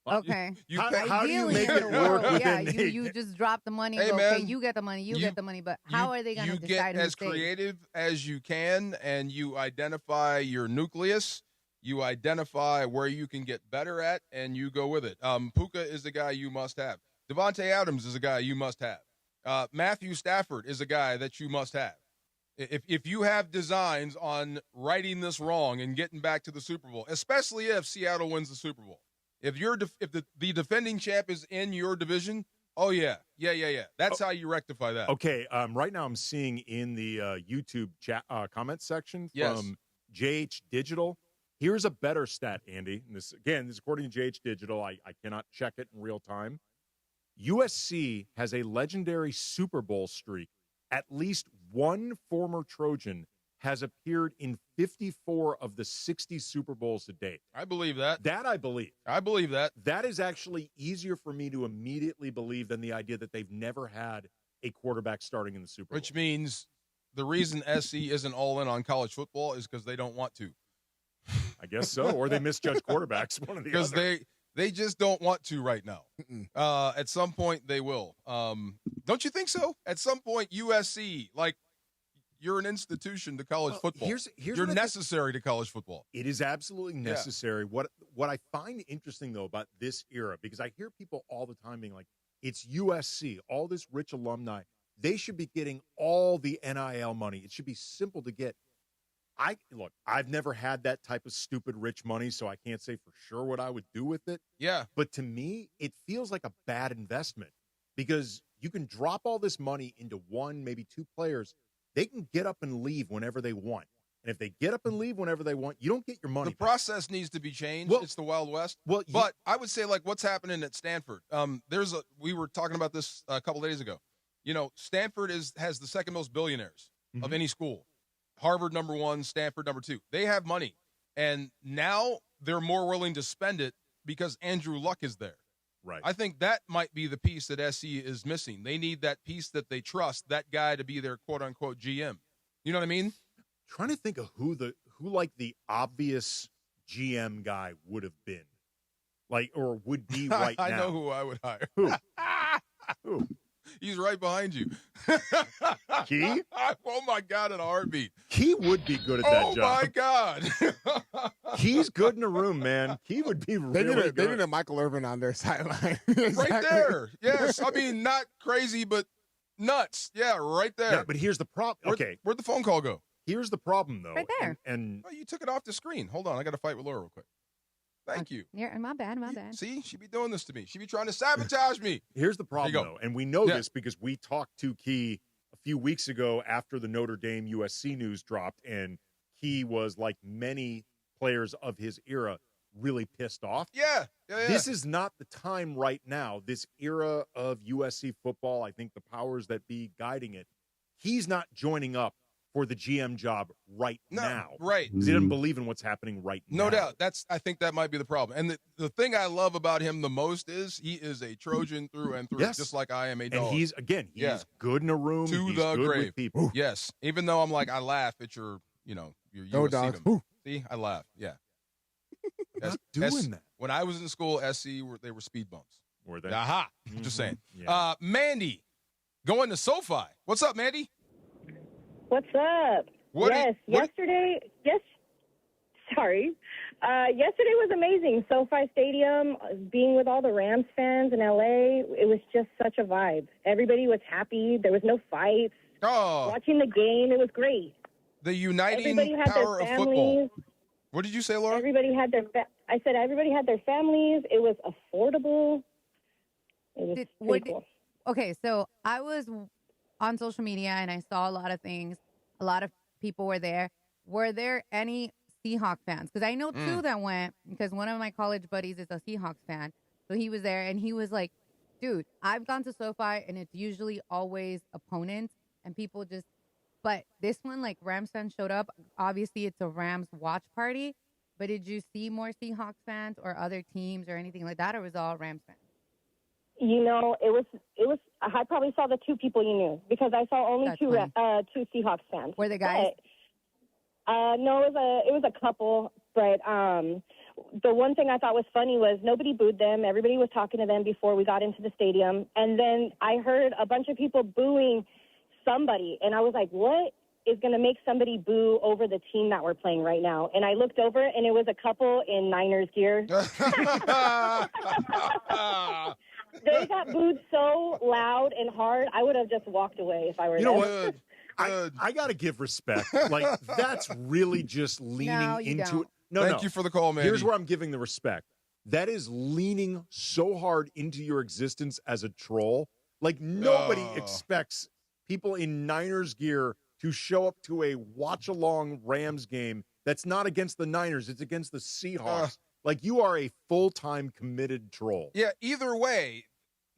Okay. How do you make it work? You just drop the money. Hey, and go, man, okay, you get the money. You get the money. But how are they going to You decide get who as stays? creative as you can, and you identify your nucleus. You identify where you can get better at, and you go with it. Puka is the guy you must have. Devontae Adams is a guy you must have. Matthew Stafford is a guy that you must have. If you have designs on righting this wrong and getting back to the Super Bowl, especially if Seattle wins the Super Bowl, if the defending champ is in your division, oh yeah. That's how you rectify that. Okay. Right now I'm seeing in the YouTube chat comment section from JH Digital. Here's a better stat, Andy. And this is according to JH Digital. I cannot check it in real time. USC has a legendary Super Bowl streak. At least one former Trojan has appeared in 54 of the 60 Super Bowls to date. I believe that. That I believe. I believe that. That is actually easier for me to immediately believe than the idea that they've never had a quarterback starting in the Super Bowl. Which means the reason SC isn't all in on college football is because they don't want to. I guess so. Or they misjudge quarterbacks, one of the other. Because they just don't want to right now. At some point, they will. Don't you think so? At some point, USC, like, you're an institution to college football. You're necessary to college football. It is absolutely necessary. What I find interesting, though, about this era, because I hear people all the time being like, it's USC, all this rich alumni. They should be getting all the NIL money. It should be simple to get. I've never had that type of stupid rich money, so I can't say for sure what I would do with it. Yeah. But to me, it feels like a bad investment because you can drop all this money into one, maybe two players. They can get up and leave whenever they want. And if they get up and leave whenever they want, you don't get your money The process needs to be changed. It's the Wild West. But I would say, like, what's happening at Stanford? We were talking about this a couple days ago. You know, Stanford has the second most billionaires of any school. Harvard number 1, Stanford number 2. They have money, and now they're more willing to spend it because Andrew Luck is there. Right. I think that might be the piece that SC is missing. They need that piece that they trust, that guy to be their quote-unquote GM. You know what I mean? Trying to think of who the obvious GM guy would have been, or would be right now. I know who I would hire. Who? Who? He's right behind you. Key? Oh, my God, in a heartbeat. Key would be good at that job. Oh, my God. Key's good in a room, man. Key would be really good. They need a Michael Irvin on their sideline. Right there. Yes. I mean, not crazy, but nuts. Yeah, right there. Yeah, but here's the problem. Okay. Where'd the phone call go? Here's the problem, though. Right there. And oh, you took it off the screen. Hold on. I got to fight with Laura real quick. Thank you. Yeah, my bad. See, she be doing this to me. She be trying to sabotage me. Here's the problem, though, and we know this because we talked to Key a few weeks ago after the Notre Dame USC news dropped, and Key was, like many players of his era, really pissed off. Yeah. This is not the time right now. This era of USC football, I think the powers that be guiding it, he's not joining up for the GM job right now. Right. Because he doesn't believe in what's happening right now. No doubt. I think that might be the problem. And the thing I love about him the most is he is a Trojan through and through, just like I am a dog. And he's good in a room. To he's the good grave. with people. Yes. Even though I'm like, I laugh at your No USC dogs. them. See, I laugh. Yeah. Not doing that. When I was in school, SC, they were speed bumps. Were they? Aha. Just saying. Yeah. Mandy, going to SoFi. What's up, Mandy? What's up? Yesterday was amazing. SoFi Stadium, being with all the Rams fans in LA, it was just such a vibe. Everybody was happy. There was no fights. Oh. Watching the game, it was great. The uniting Everybody had power their of football. families. What did you say, Laura? Everybody had their families. It was affordable. It was pretty cool. Okay, so I was on social media and I saw a lot of things. A lot of people were there. Were there any Seahawks fans? Because I know two that went, because one of my college buddies is a Seahawks fan. So he was there and he was like, dude, I've gone to SoFi and it's usually always opponents and people just, but this one, like Rams fans showed up. Obviously it's a Rams watch party, but did you see more Seahawks fans or other teams or anything like that, or was it all Rams fans? You know, it was. I probably saw the two people you knew because I saw only two Seahawks fans. Were they guys? No, it was a couple. But the one thing I thought was funny was nobody booed them. Everybody was talking to them before we got into the stadium, and then I heard a bunch of people booing somebody, and I was like, "What is going to make somebody boo over the team that we're playing right now?" And I looked over, and it was a couple in Niners gear. They got booed so loud and hard, I would have just walked away if I were You know them. what? I got to give respect. Like, that's really just leaning into it. Thank you for the call, man. Here's where I'm giving the respect. That is leaning so hard into your existence as a troll. Like, nobody expects people in Niners gear to show up to a watch-along Rams game that's not against the Niners. It's against the Seahawks. Like, you are a full-time committed troll. Yeah, either way,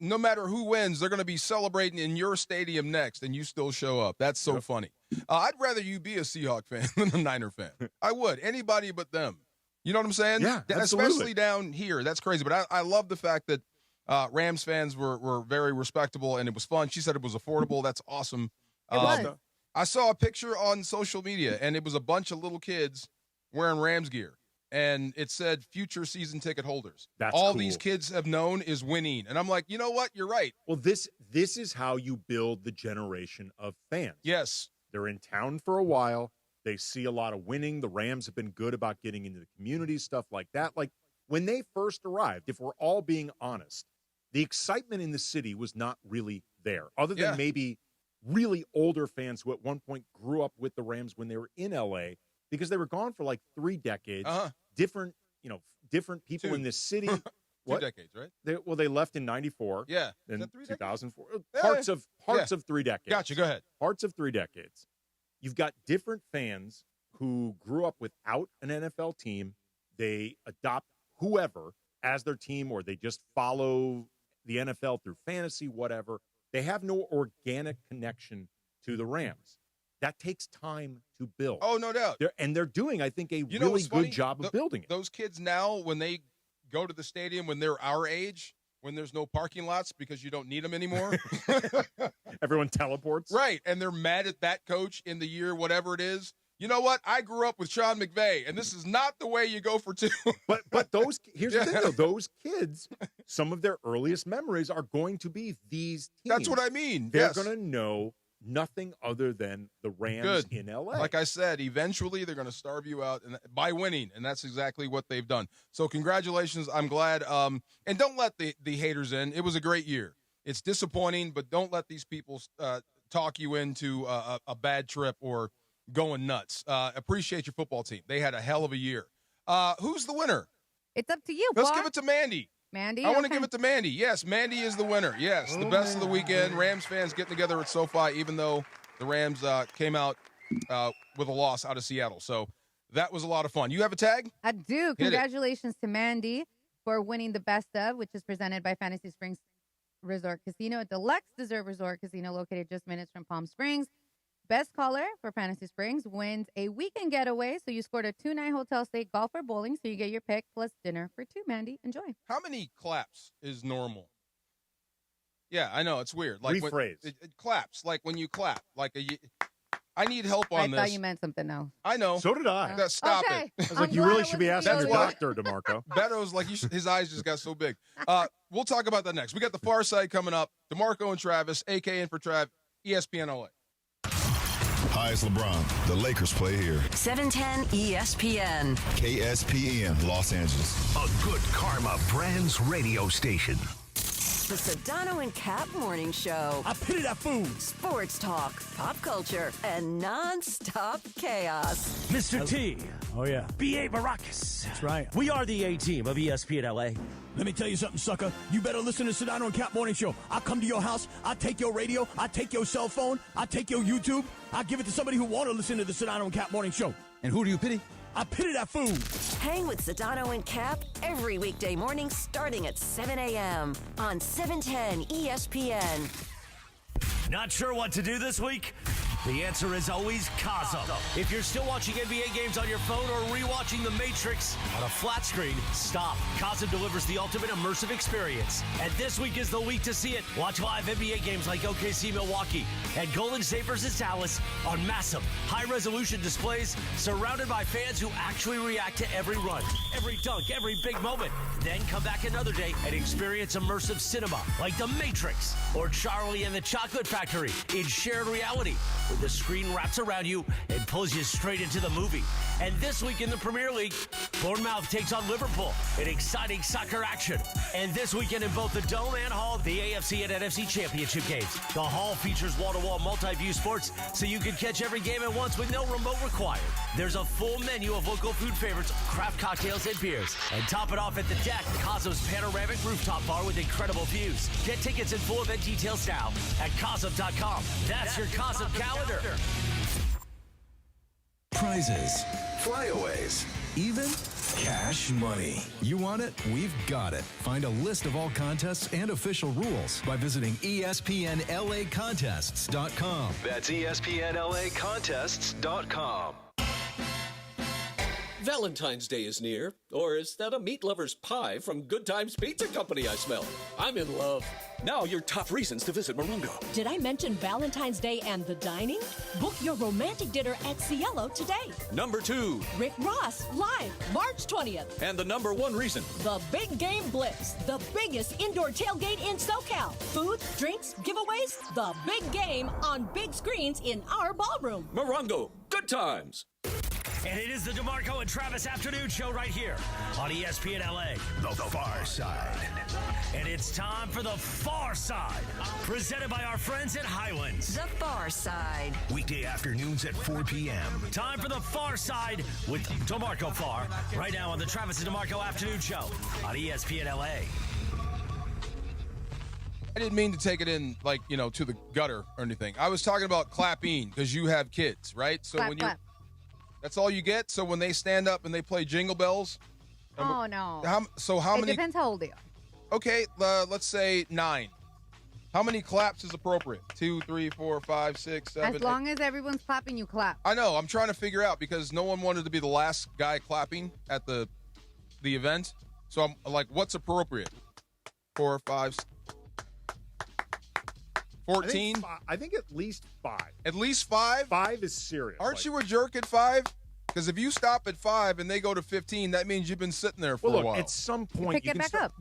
no matter who wins, they're going to be celebrating in your stadium next, and you still show up. That's so funny. I'd rather you be a Seahawk fan than a Niner fan. I would. Anybody but them. You know what I'm saying? Yeah, absolutely. Especially down here. That's crazy. But I love the fact that Rams fans were very respectable, and it was fun. She said it was affordable. That's awesome. It was. I saw a picture on social media, and it was a bunch of little kids wearing Rams gear. And it said future season ticket holders. That's all cool. these kids have known is winning. And I'm like, you know what? You're right. Well, this is how you build the generation of fans. Yes. They're in town for a while. They see a lot of winning. The Rams have been good about getting into the community, stuff like that. Like, when they first arrived, if we're all being honest, the excitement in the city was not really there, other than maybe really older fans who at one point grew up with the Rams when they were in L.A., because they were gone for like 3 decades. Different people in this city. 2 What? decades, right? They left in 94. Yeah. Then Is that 3 2004. decades? Parts of 3 decades. Gotcha. Go ahead. Parts of 3 decades. You've got different fans who grew up without an NFL team. They adopt whoever as their team, or they just follow the NFL through fantasy, whatever. They have no organic connection to the Rams. That takes time to build. Oh, no doubt. They're doing, I think, a You know really what's good funny? job of building it. Those kids now, when they go to the stadium, when they're our age, when there's no parking lots because you don't need them anymore. Everyone teleports. Right. And they're mad at that coach in the year, whatever it is. You know what? I grew up with Sean McVay, and this is not the way you go for 2. But those, here's the thing, though. Those kids, some of their earliest memories are going to be these teams. That's what I mean. They're Yes. going to know nothing other than the Rams in L.A. Like I said, eventually they're going to starve you out by winning, and that's exactly what they've done. So congratulations. I'm glad. And don't let the haters in. It was a great year. It's disappointing, but don't let these people talk you into a bad trip or going nuts. Appreciate your football team. They had a hell of a year. Who's the winner It's up to you, Let's boss. give it to Mandy. Mandy? I want to Okay. give it to Mandy. Yes, Mandy is the winner. Yes, the best of the weekend. Rams fans getting together at SoFi, even though the Rams came out with a loss out of Seattle. So that was a lot of fun. You have a tag? I do. Congratulations to Mandy for winning the best of, which is presented by Fantasy Springs Resort Casino, a deluxe dessert resort casino located just minutes from Palm Springs. Best caller for Fantasy Springs wins a weekend getaway. So you scored a 2-night hotel stay, golf or bowling. So you get your pick plus dinner for two. Mandy, enjoy. How many claps is normal? Yeah, I know. It's weird. Like Rephrase. It claps. Like when you clap. I need help on this. I thought you meant something else. I know. So did I. Stop Okay. it. I was like, you really should be asking your doctor, DeMarco. Beto's like, his eyes just got so big. We'll talk about that next. We got the Far Side coming up. DeMarco and Travis, AK in for Trav, ESPN LA. Hi, it's LeBron. The Lakers play here. 710 ESPN. KSPN, Los Angeles. A good karma brands radio station. The Sedano and Cap Morning Show. I pity that food. Sports talk, pop culture, and non-stop chaos. Mr. T. Oh, yeah. B.A. Baracus. That's right. We are the A-team of ESPN LA. Let me tell you something, sucker. You better listen to Sedano and Cap Morning Show. I'll come to your house. I'll take your radio. I'll take your cell phone. I'll take your YouTube. I'll give it to somebody who want to listen to the Sedano and Cap Morning Show. And who do you pity? I pity that food. Hang with Sedano and Cap every weekday morning starting at 7 a.m. on 710 ESPN. Not sure what to do this week? The answer is always Kazo. If you're still watching NBA games on your phone or rewatching The Matrix on a flat screen, stop. Kazo delivers the ultimate immersive experience. And this week is the week to see it. Watch live NBA games like OKC Milwaukee and Golden State versus Dallas on massive, high-resolution displays surrounded by fans who actually react to every run, every dunk, every big moment. Then come back another day and experience immersive cinema like The Matrix or Charlie and the Chocolate Factory in shared reality, where the screen wraps around you and pulls you straight into the movie. And this week in the Premier League, Bournemouth takes on Liverpool in exciting soccer action. And this weekend in both the Dome and Hall, the AFC and NFC Championship games. The Hall features wall-to-wall multi-view sports, so you can catch every game at once with no remote required. There's a full menu of local food favorites, craft cocktails, and beers. And top it off at the deck, Kazo's panoramic rooftop bar with incredible views. Get tickets and full event details now at Kazo.com. That's your Kazo calendar. Prizes, flyaways, even cash money. You want it? We've got it. Find a list of all contests and official rules by visiting ESPNLAcontests.com. That's ESPNLAcontests.com. Valentine's Day is near, or is that a meat lover's pie from Good Times Pizza Company I smell? I'm in love. Now your top reasons to visit Morongo. Did I mention Valentine's Day and the dining? Book your romantic dinner at Cielo today. Number 2. Rick Ross, live, March 20th. And the number 1 reason. The Big Game Blitz, the biggest indoor tailgate in SoCal. Food, drinks, giveaways, the big game on big screens in our ballroom. Morongo, good times. And it is the DeMarco and Travis Afternoon Show right here on ESPN LA. The Far Side. And it's time for the Far Side, presented by our friends at Highlands. The Farr Side. Weekday afternoons at 4 p.m. Time for the Far Side with DeMarco Farr, right now on the Travis and DeMarco Afternoon Show on ESPN LA. I didn't mean to take it in, to the gutter or anything. I was talking about clapping because you have kids, right? So Clap. That's all you get? So when they stand up and they play Jingle Bells? Oh, no. How It many? depends how old they are. Okay, let's say 9. How many claps is appropriate? 2, 3, 4, 5, 6, 7, As long as everyone's clapping, you clap. I know. I'm trying to figure out because no one wanted to be the last guy clapping at the event. So I'm like, what's appropriate? 4, 5, 14? I think at least 5. At least 5? 5 is serious. Aren't you a jerk at 5? Because if you stop at 5 and they go to 15, that means you've been sitting there for a while. At some point, Pick it back up.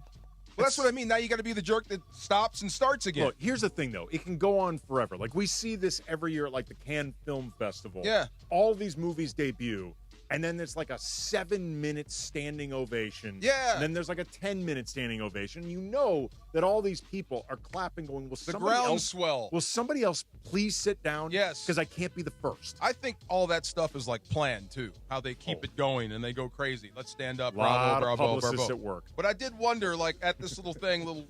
Well, that's what I mean. Now you got to be the jerk that stops and starts again. Look, here's the thing, though. It can go on forever. Like, we see this every year at, the Cannes Film Festival. Yeah. All these movies debut, And then there's like a 7-minute standing ovation. Yeah. And then there's like a 10-minute standing ovation. You know that all these people are clapping, going, will somebody else please sit down? Yes. Because I can't be the first. I think all that stuff is like planned, too, how they keep it going and they go crazy. Let's stand up. Lot Bravo, of bravo, publicists bravo. at work. But I did wonder, like, at this little thing,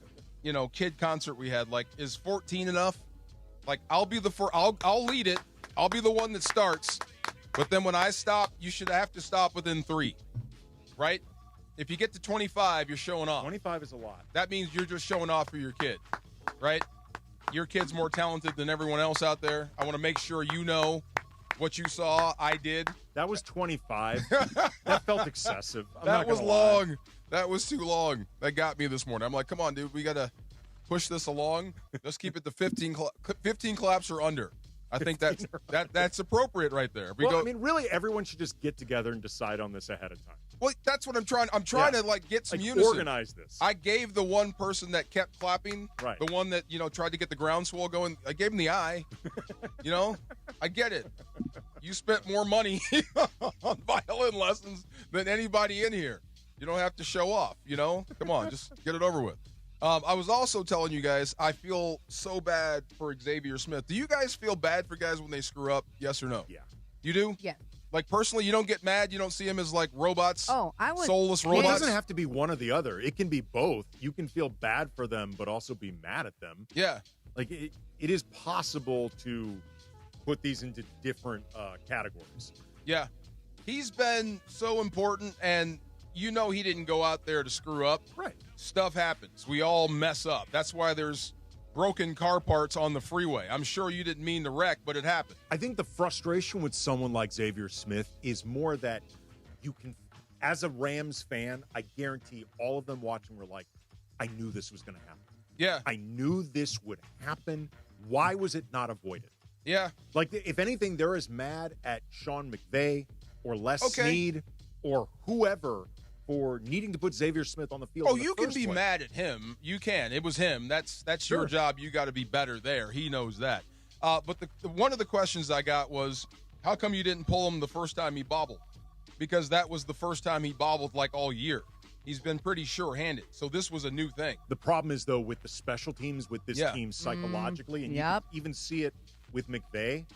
kid concert we had, like, is 14 enough? Like, I'll be the first. I'll lead it. I'll be the one that starts. But then when I stop, you should have to stop within 3, right? If you get to 25, you're showing off. 25 is a lot. That means you're just showing off for your kid, right? Your kid's more talented than everyone else out there. I want to make sure you know what you saw, I did. That was 25. That felt excessive. That was long. That was too long. That got me this morning. I'm like, come on, dude. We got to push this along. Let's keep it to 15 claps or under. I think that's appropriate right there. I mean, really, everyone should just get together and decide on this ahead of time. Well, that's what I'm trying. I'm trying to get some unison. Organize this. I gave the one person that kept clapping, right, the one that tried to get the groundswell going. I gave him the eye. I get it. You spent more money on violin lessons than anybody in here. You don't have to show off. Come on, just get it over with. I was also telling you guys, I feel so bad for Xavier Smith. Do you guys feel bad for guys when they screw up? Yes or no? Yeah. You do? Yeah. Like, personally, you don't get mad? You don't see them as, like, robots? Oh, I would. Soulless robots? It doesn't have to be one or the other. It can be both. You can feel bad for them, but also be mad at them. Yeah. Like, it is possible to put these into different categories. Yeah. He's been so important, and he didn't go out there to screw up. Right. Stuff happens. We all mess up. That's why there's broken car parts on the freeway. I'm sure you didn't mean to wreck, but it happened. I think the frustration with someone like Xavier Smith is more that you can, as a Rams fan, I guarantee all of them watching were like, I knew this was going to happen. Yeah. I knew this would happen. Why was it not avoided? Yeah. Like, if anything, they're as mad at Sean McVay or Les Snead or whoever for needing to put Xavier Smith on the field. Oh, you can be mad at him. You can. It was him. That's Sure. your job. You got to be better there. He knows that. But one of the questions I got was, how come you didn't pull him the first time he bobbled? Because that was the first time he bobbled like all year. He's been pretty sure-handed. So this was a new thing. The problem is, though, with the special teams, with this team psychologically, and you can even see it with McVay,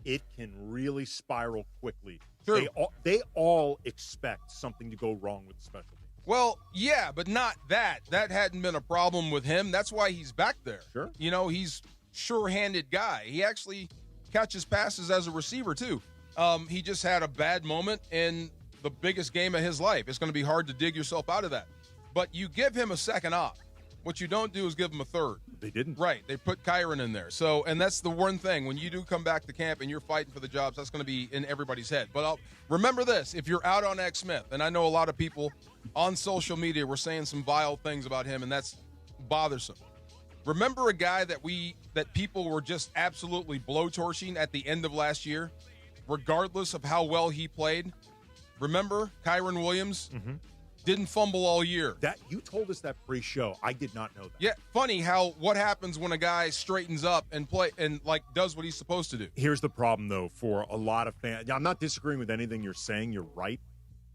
it can really spiral quickly. True. They all expect something to go wrong with the special teams. Well, yeah, but not that. That hadn't been a problem with him. That's why he's back there. Sure. He's sure-handed guy. He actually catches passes as a receiver, too. He just had a bad moment in the biggest game of his life. It's going to be hard to dig yourself out of that. But you give him a second op. What you don't do is give him a third. They didn't. Right. They put Kyron in there. So, and that's the one thing. When you do come back to camp and you're fighting for the jobs, that's going to be in everybody's head. But remember this. If you're out on X Smith, and I know a lot of people on social media were saying some vile things about him, and that's bothersome. Remember a guy that people were just absolutely blowtorching at the end of last year, regardless of how well he played? Remember Kyron Williams? Mm-hmm. Didn't fumble all year. That you told us that pre-show. I did not know that. Yeah, funny what happens when a guy straightens up and does what he's supposed to do. Here's the problem, though, for a lot of fans. I'm not disagreeing with anything you're saying. You're right.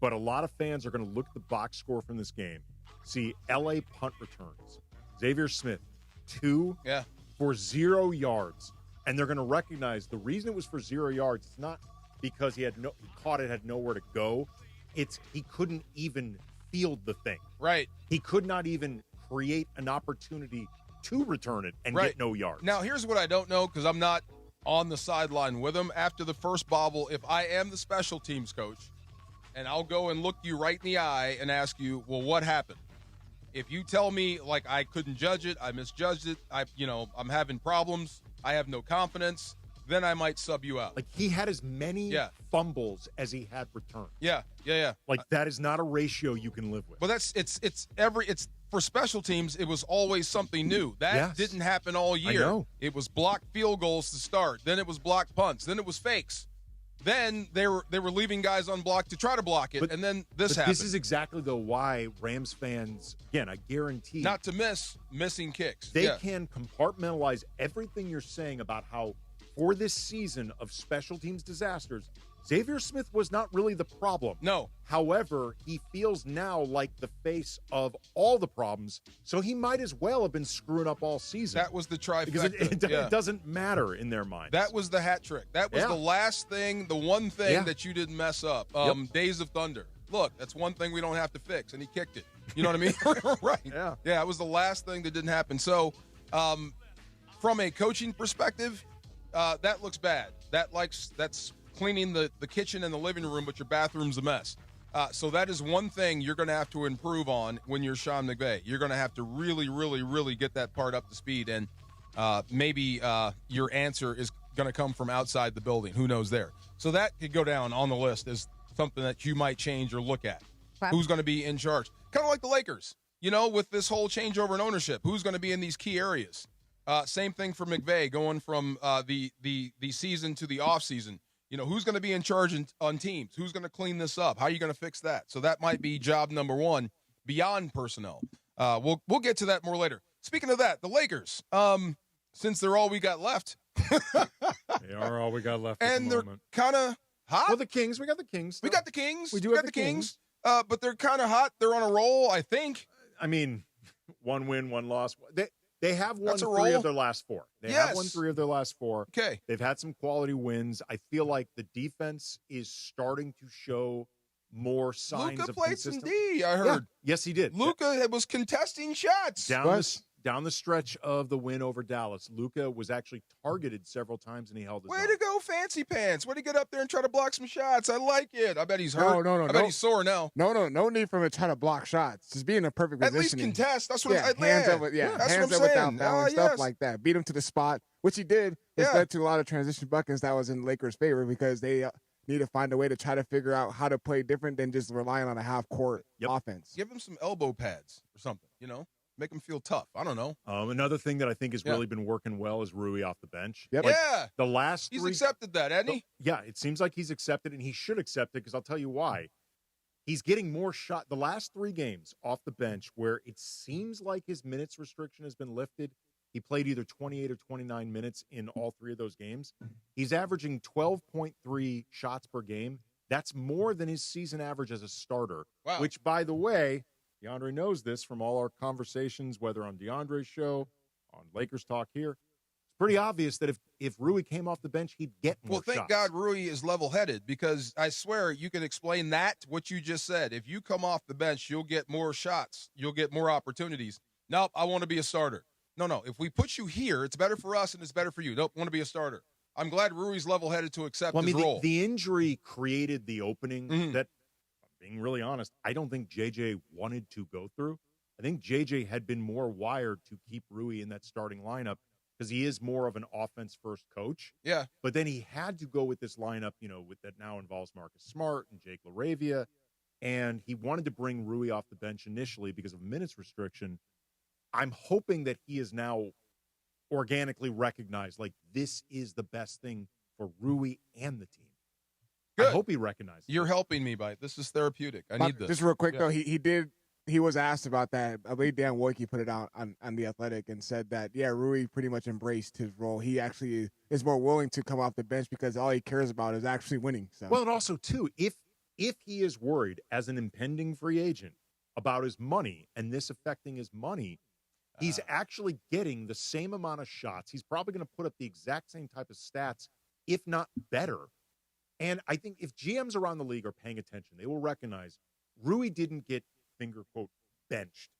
But a lot of fans are going to look at the box score from this game, see L.A. punt returns. Xavier Smith, 2 for 0 yards. And they're going to recognize the reason it was for 0 yards, it's not because he caught it, had nowhere to go. It's he couldn't even field the thing. Right. He could not even create an opportunity to return it and get no yards. Now, here's what I don't know, because I'm not on the sideline with him. After the first bobble, if I am the special teams coach, and I'll go and look you right in the eye and ask you, well, what happened? If you tell me, like, I couldn't judge it, I misjudged it, I'm having problems, I have no confidence, then I might sub you out. Like, he had as many fumbles as he had returns. Yeah. Like, that is not a ratio you can live with. Well, it's for special teams, it was always something new. That didn't happen all year. I know. It was blocked field goals to start. Then it was blocked punts. Then it was fakes. Then they were leaving guys unblocked to try to block it, and then this happened. This is exactly, though, why Rams fans, again, I guarantee. Not to miss missing kicks. They can compartmentalize everything you're saying about how, for this season of special teams disasters, Xavier Smith was not really the problem. No. However, he feels now like the face of all the problems, so he might as well have been screwing up all season. That was the trifecta. Because it doesn't matter in their minds. That was the hat trick. That was the last thing, the one thing that you didn't mess up. Days of Thunder. Look, that's one thing we don't have to fix, and he kicked it. You know what I mean? Right. Yeah, it was the last thing that didn't happen. So, from a coaching perspective, that looks bad. That's cleaning the kitchen and the living room, but your bathroom's a mess. So that is one thing you're going to have to improve on when you're Sean McVay. You're going to have to really, really, really get that part up to speed, and maybe your answer is going to come from outside the building. Who knows there? So that could go down on the list as something that you might change or look at. Wow. Who's going to be in charge? Kind of like the Lakers, with this whole changeover in ownership. Who's going to be in these key areas? Same thing for McVay, going from the season to the offseason. Who's going to be in charge on teams? Who's going to clean this up? How are you going to fix that? So that might be job number one beyond personnel. We'll get to that more later. Speaking of that, the Lakers, since they're all we got left. They are all we got left and they're kind of hot. Well, the Kings. We got the Kings. We got the Kings. We do got have the Kings. But they're kind of hot. They're on a roll, I think. I mean, one win, one loss. They have won That's a 3 roll. of their last 4. They have won 3 of their last 4. Okay. They've had some quality wins. I feel like the defense is starting to show more signs Luka of played some consistency. D, I heard. Yeah. Yes, he did. Luka was contesting shots. Down the stretch of the win over Dallas, Luka was actually targeted several times, and he held his Way own. to go, Fancy Pants. Way to get up there and try to block some shots. I like it. I bet he's hurt. No. I bet he's sore now. No need for him to try to block shots. Just be in a perfect At positioning. least contest. That's what I'm hands up with, that's hands what up I'm without saying. fouling, stuff like that. Beat him to the spot, which he did. It led to a lot of transition buckets that was in Lakers' favor because they need to find a way to try to figure out how to play different than just relying on a half-court offense. Give him some elbow pads or something, Make him feel tough. I don't know. Another thing that I think has really been working well is Rui off the bench. Yep. The last He's 3 accepted that, hasn't he? Yeah, it seems like he's accepted, and he should accept it because I'll tell you why. He's getting more shot. The last 3 games off the bench where it seems like his minutes restriction has been lifted, he played either 28 or 29 minutes in all 3 of those games. He's averaging 12.3 shots per game. That's more than his season average as a starter, which, by the way, DeAndre knows this from all our conversations, whether on DeAndre's show, on Lakers Talk here. It's pretty obvious that if Rui came off the bench, he'd get more shots. Well, thank God Rui is level-headed because I swear you can explain what you just said. If you come off the bench, you'll get more shots. You'll get more opportunities. Nope, I want to be a starter. No. If we put you here, it's better for us and it's better for you. Nope, I want to be a starter. I'm glad Rui's level-headed to accept his role. The injury created the opening that, being really honest, I don't think JJ wanted to go through. I think JJ had been more wired to keep Rui in that starting lineup because he is more of an offense-first coach. Yeah. But then he had to go with this lineup, with that now involves Marcus Smart and Jake LaRavia, and he wanted to bring Rui off the bench initially because of minutes restriction. I'm hoping that he is now organically recognized, like this is the best thing for Rui and the team. Good. I hope he recognizes. You're helping me by this is therapeutic. I need this. Just real quick though, he was asked about that. I believe Dan Wojcicki put it out on The Athletic and said that Rui pretty much embraced his role. He actually is more willing to come off the bench because all he cares about is actually winning. So. Well, and also too, if he is worried as an impending free agent about his money and this affecting his money, he's actually getting the same amount of shots. He's probably going to put up the exact same type of stats, if not better. And I think if GMs around the league are paying attention, they will recognize Rui didn't get, finger quote, benched.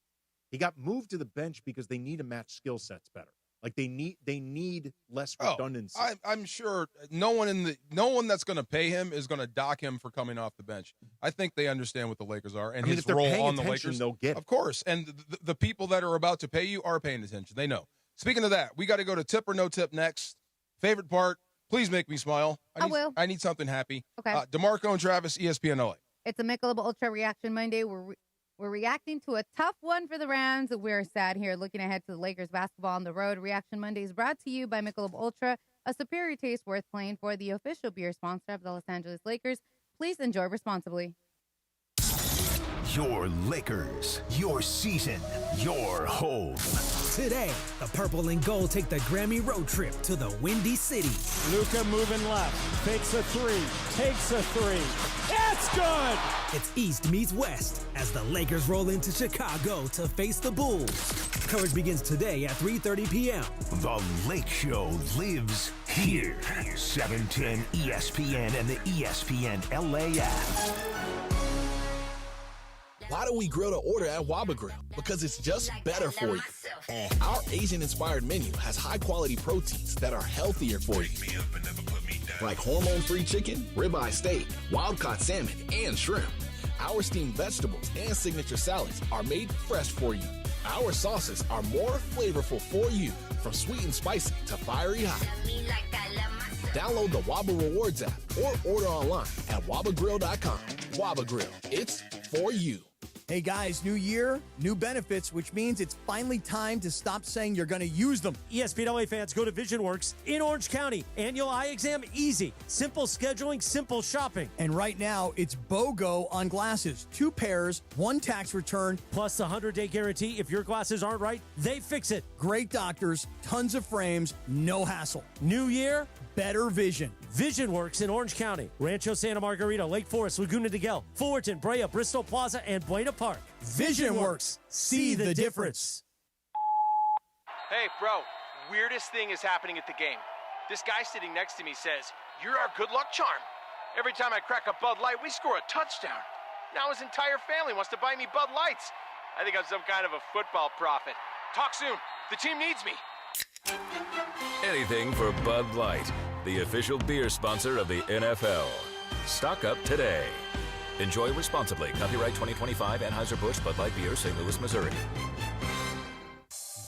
He got moved to the bench because they need to match skill sets better. Like they need less redundancy. I'm sure no one that's going to pay him is going to dock him for coming off the bench. I think they understand what the Lakers are and his role on the Lakers. They'll get it. Of course, and the people that are about to pay you are paying attention. They know. Speaking of that, we got to go to tip or no tip next. Favorite part. Please make me smile. I will. I need something happy. Okay. DeMarco and Travis, ESPN LA. It's a Michelob Ultra Reaction Monday. We're reacting to a tough one for the Rams. We're sad here looking ahead to the Lakers basketball on the road. Reaction Monday is brought to you by Michelob Ultra, a superior taste worth playing for, the official beer sponsor of the Los Angeles Lakers. Please enjoy responsibly. Your Lakers, your season, your home. today. The purple and gold take the Grammy road trip to the Windy City. Luka moving left, fakes a three, takes a three. It's good! It's East meets West as the Lakers roll into Chicago to face the Bulls. Coverage begins today at 3:30 p.m. The Lake Show lives here. 710 ESPN and the ESPN LA app. Why do we grill to order at Waba Grill? Because it's just better for you. Our Asian-inspired menu has high-quality proteins that are healthier for you. Like hormone-free chicken, ribeye steak, wild-caught salmon, and shrimp. Our steamed vegetables and signature salads are made fresh for you. Our sauces are more flavorful for you, from sweet and spicy to fiery hot. Download the Waba Rewards app or order online at wabagrill.com. Waba Grill, it's for you. Hey guys, new year, new benefits, which means it's finally time to stop saying you're going to use them. ESPN LA fans, go to VisionWorks in Orange County. Annual eye exam, easy. Simple scheduling, simple shopping. And right now, it's BOGO on glasses. 2 pairs, 1 tax return. Plus the 100-day guarantee. If your glasses aren't right, they fix it. Great doctors, tons of frames, no hassle. New year, better vision. VisionWorks in Orange County. Rancho Santa Margarita, Lake Forest, Laguna de Guel, Fullerton, Brea, Bristol Plaza, and Buena Park. VisionWorks. See the difference. Hey, bro. Weirdest thing is happening at the game. This guy sitting next to me says, "You're our good luck charm." Every time I crack a Bud Light, we score a touchdown. Now his entire family wants to buy me Bud Lights. I think I'm some kind of a football prophet. Talk soon. The team needs me. Anything for Bud Light, the official beer sponsor of the NFL. Stock up today. Enjoy responsibly. Copyright 2025 Anheuser-Busch Bud Light Beer, St. Louis, Missouri.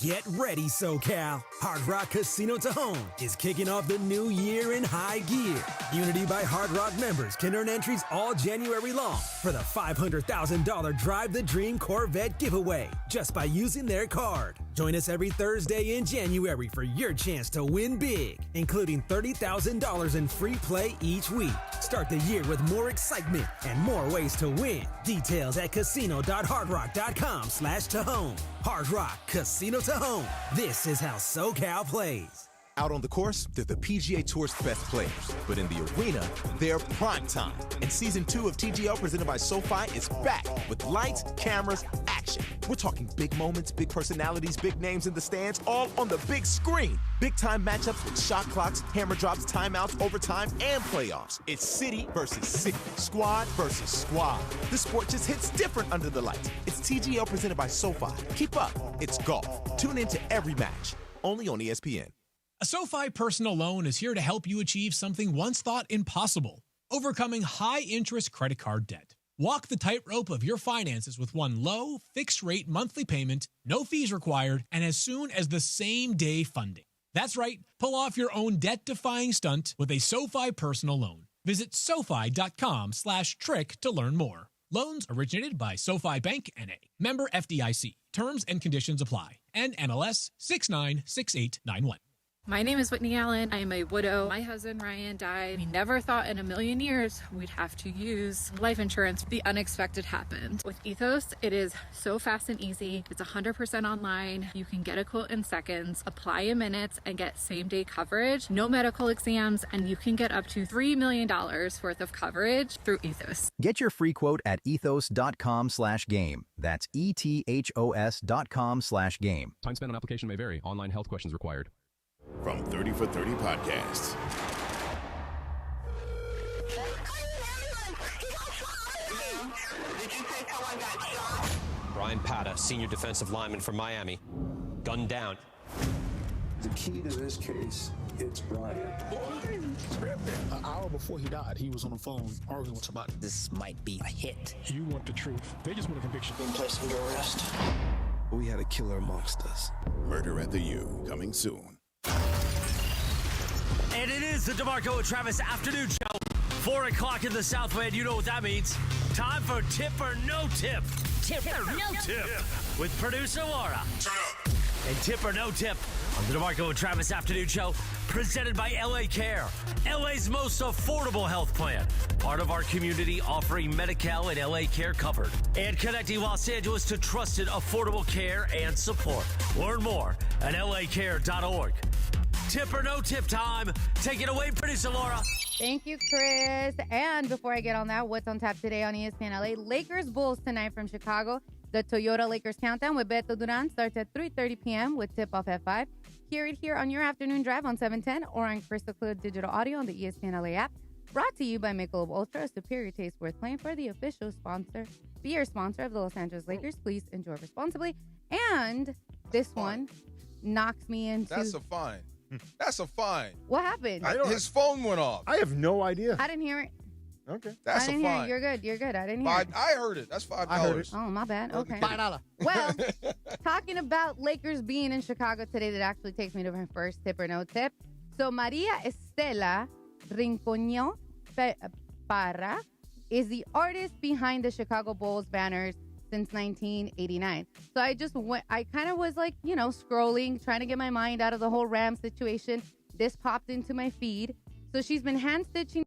Get ready, SoCal. Hard Rock Casino Tejon is kicking off the new year in high gear. Unity by Hard Rock members can earn entries all January long for the $500,000 Drive the Dream Corvette giveaway just by using their card. Join us every Thursday in January for your chance to win big, including $30,000 in free play each week. Start the year with more excitement and more ways to win. Details at casino.hardrock.com/Tejon. Hard Rock Casino Tejon. This is how SoCal plays. Out on the course, they're the PGA Tour's best players. But in the arena, they're prime time. And Season 2 of TGL presented by SoFi is back with lights, cameras, action. We're talking big moments, big personalities, big names in the stands, all on the big screen. Big-time matchups with shot clocks, hammer drops, timeouts, overtime, and playoffs. It's city versus city, squad versus squad. The sport just hits different under the lights. It's TGL presented by SoFi. Keep up. It's golf. Tune into every match. Only on ESPN. A SoFi personal loan is here to help you achieve something once thought impossible, overcoming high-interest credit card debt. Walk the tightrope of your finances with one low, fixed-rate monthly payment, no fees required, and as soon as the same-day funding. That's right, pull off your own debt-defying stunt with a SoFi personal loan. Visit SoFi.com/trick to learn more. Loans originated by SoFi Bank N.A. Member FDIC. Terms and conditions apply. NMLS 696891. My name is Whitney Allen. I am a widow. My husband, Ryan, died. We never thought in a million years we'd have to use life insurance. The unexpected happened. With Ethos, it is so fast and easy. It's 100% online. You can get a quote in seconds, apply in minutes, and get same-day coverage. No medical exams, and you can get up to $3 million worth of coverage through Ethos. Get your free quote at ethos.com/game. That's ETHOS.com/game. Time spent on application may vary. Online health questions required. From 30 for 30 Podcasts. Brian Pata, senior defensive lineman from Miami, gunned down. The key to this case, it's Brian. An hour before he died, he was on the phone arguing with somebody. This might be a hit. You want the truth. They just want a conviction. Being placed under arrest. We had a killer amongst us. Murder at the U, coming soon. And it is the DeMarco and Travis Afternoon Show. 4 o'clock in the Southland. You know what that means. Time for Tip or No Tip. Tip or No Tip. With producer Laura. And Tip or No Tip on the DeMarco and Travis Afternoon Show, presented by LA Care, LA's most affordable health plan. Part of our community offering Medi-Cal and LA Care covered. And connecting Los Angeles to trusted, affordable care and support. Learn more at lacare.org. Tip or No Tip time. Take it away, producer Laura. Thank you, Chris. And before I get on that, what's on tap today on ESPN LA? Lakers Bulls tonight from Chicago. The Toyota Lakers Countdown with Beto Duran starts at 3:30 p.m. with tip-off at 5. Hear it here on your afternoon drive on 710 or on Crystal Clear Digital Audio on the ESPN LA app. Brought to you by Michelob Ultra, a superior taste worth playing for, the official beer sponsor of the Los Angeles Lakers. Please enjoy responsibly. And this one knocks me into... That's a fine. That's a fine. What happened? His phone went off. I have no idea. I didn't hear it. Okay. That's I didn't a hear fine. it. You're good. You're good. I didn't hear it. I heard it. That's $5. Oh, my bad. Okay. $5. Well, talking about Lakers being in Chicago today, that actually takes me to my first tip or no tip. So Maria Estela Rincoño Parra is the artist behind the Chicago Bulls banners since 1989. So I kind of was like, scrolling, trying to get my mind out of the whole Rams situation. This popped into my feed. So she's been hand-stitching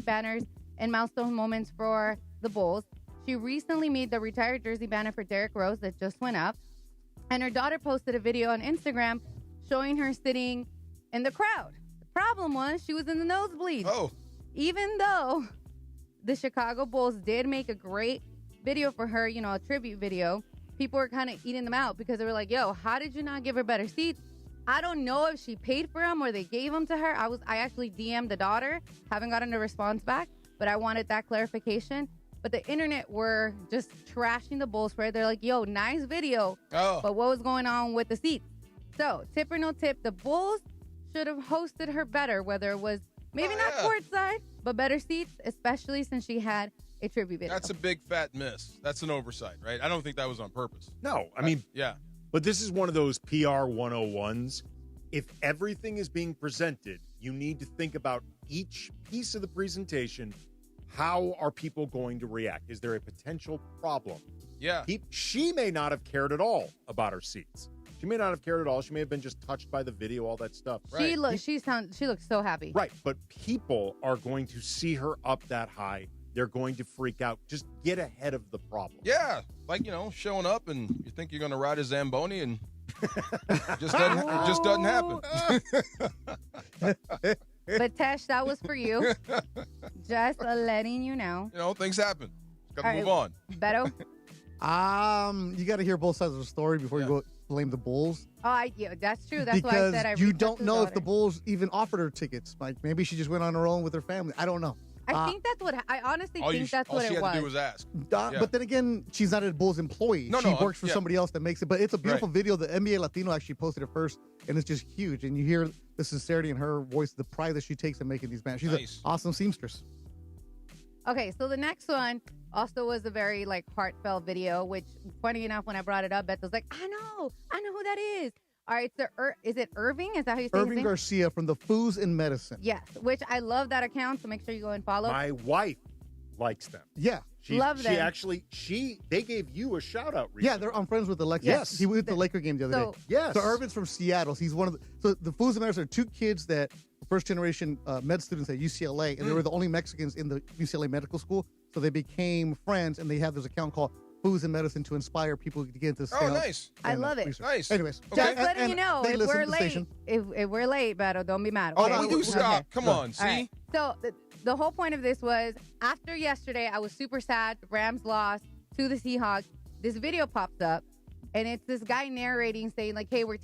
banners and milestone moments for the Bulls. She recently made the retired jersey banner for Derrick Rose that just went up. And her daughter posted a video on Instagram showing her sitting in the crowd. The problem was she was in the nosebleed. Oh. Even though the Chicago Bulls did make a great video for her, a tribute video, people were kind of eating them out because they were like, yo, how did you not give her better seats? I don't know if she paid for them or they gave them to her. I actually DM'd the daughter, haven't gotten a response back, but I wanted that clarification. But the internet were just trashing the Bulls for it. They're like, yo, nice video, but what was going on with the seats? So, tip or no tip, the Bulls should have hosted her better, whether it was maybe not courtside, but better seats, especially since she had a tribute video. That's a big fat miss. That's an oversight, right? I don't think that was on purpose. No, I mean, yeah. But this is one of those PR 101s. If everything is being presented, you need to think about each piece of the presentation. How are people going to react? Is there a potential problem? Yeah. She may not have cared at all about her seats. She may not have cared at all. She may have been just touched by the video, all that stuff. Right. She looks so happy. Right. But people are going to see her up that high. They're going to freak out. Just get ahead of the problem. Yeah. Like, showing up and you think you're going to ride a Zamboni and it just doesn't happen. But Tesh, that was for you. Just letting you know. Things happen. Got to move on. Beto? You got to hear both sides of the story before you go blame the Bulls. Oh, that's true. That's why I said I you don't know if the Bulls even offered her tickets. Like maybe she just went on her own with her family. I don't know. I think that's what I honestly think that's what it was. All she had to do was ask. But then again, she's not a Bulls employee. She works for somebody else that makes it. But it's a beautiful video. The NBA Latino actually posted it first, and it's just huge. And you hear the sincerity in her voice, the pride that she takes in making these bands. She's an awesome seamstress. Okay, so the next one also was a very heartfelt video, which funny enough, when I brought it up, Beth was like, I know who that is. All right, so is it Irving? Is that how you say his Irving name? Garcia from the Foos in Medicine. Yes, which I love that account, so make sure you go and follow. My wife likes them. Yeah. Love them. They gave you a shout out recently. Yeah, I'm friends with Alexis. Yes. He was at the Laker game the other day. Yes. So Irvin's from Seattle. He's one of the Foos in Medicine are two kids that first generation med students at UCLA, and they were the only Mexicans in the UCLA medical school. So they became friends, and they have this account called Foos in Medicine to inspire people to get into Oh, nice. I love it. Research. Nice. Anyways, Just letting you know, they if listen we're to the late, station. if we're late, Beto, don't be mad. Oh, Okay? no, we do stop. Come on. See? All right. So the whole point of this was after yesterday, I was super sad. The Rams lost to the Seahawks. This video popped up, and it's this guy narrating saying, hey, we're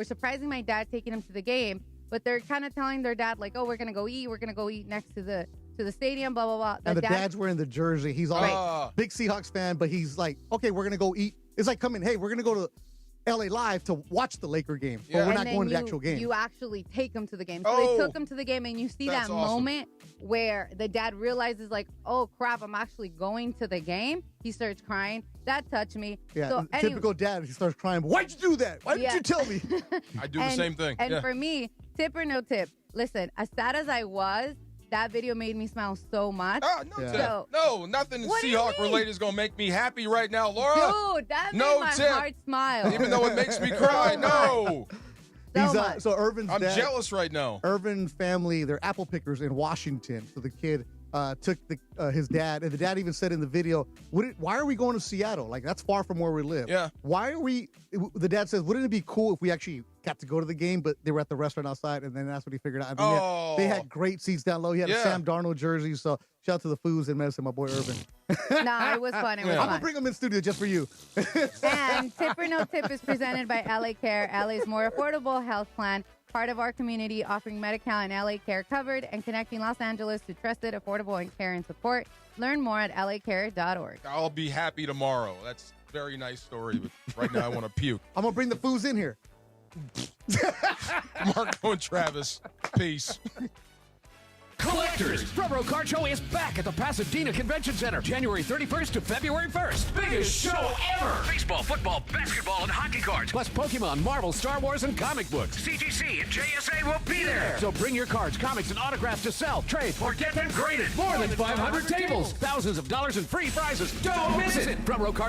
surprising my dad, taking him to the game. But they're kind of telling their dad, we're going to go eat next to the stadium, blah, blah, blah. And the dad's wearing the jersey. He's all big Seahawks fan, but he's like, okay, we're going to go eat. It's like hey, we're going to go to LA Live to watch the Laker game, but we're not going to the actual game. You actually take them to the game. So they took him to the game, and you see that moment where the dad realizes, oh, crap, I'm actually going to the game. He starts crying. That touched me. Yeah, so, typical dad. He starts crying. Why'd you do that? Why didn't you tell me? I do the same thing. And for me, tip or no tip, listen, as sad as I was, that video made me smile so much. No, nothing Seahawk related is gonna make me happy right now, Laura. Dude, that made my heart smile. Even though it makes me cry. No. So Irvin's I'm dad, jealous right now. Irvin family, they're apple pickers in Washington. So the kid took his dad, and the dad even said in the video, why are we going to Seattle? Like, that's far from where we live. Yeah. Why are we, the dad says, wouldn't it be cool if we actually got to go to the game, but they were at the restaurant outside, and then that's what he figured out. I mean, they had great seats down low. He had a Sam Darnold jersey, so shout out to the Foos and medicine, my boy Irvin. Nah, it was fun. It was I'm fun. going to bring him in studio just for you. And Tip or No Tip is presented by LA Care, LA's more affordable health plan. Part of our community, offering Medi-Cal and LA Care covered and connecting Los Angeles to trusted, affordable, and care and support. Learn more at lacare.org. I'll be happy tomorrow. That's a very nice story, but right now I want to puke. I'm going to bring the Foos in here. Marco and Travis, peace. Collectors, Front Row Card Show is back at the Pasadena Convention Center, January 31st to February 1st. Biggest show ever! Baseball, football, basketball, and hockey cards, plus Pokemon, Marvel, Star Wars, and comic books. CGC and JSA will be there. So bring your cards, comics, and autographs to sell, trade, or get them graded. More than 500 tables, thousands of dollars in free prizes. Don't miss it! Front Row Card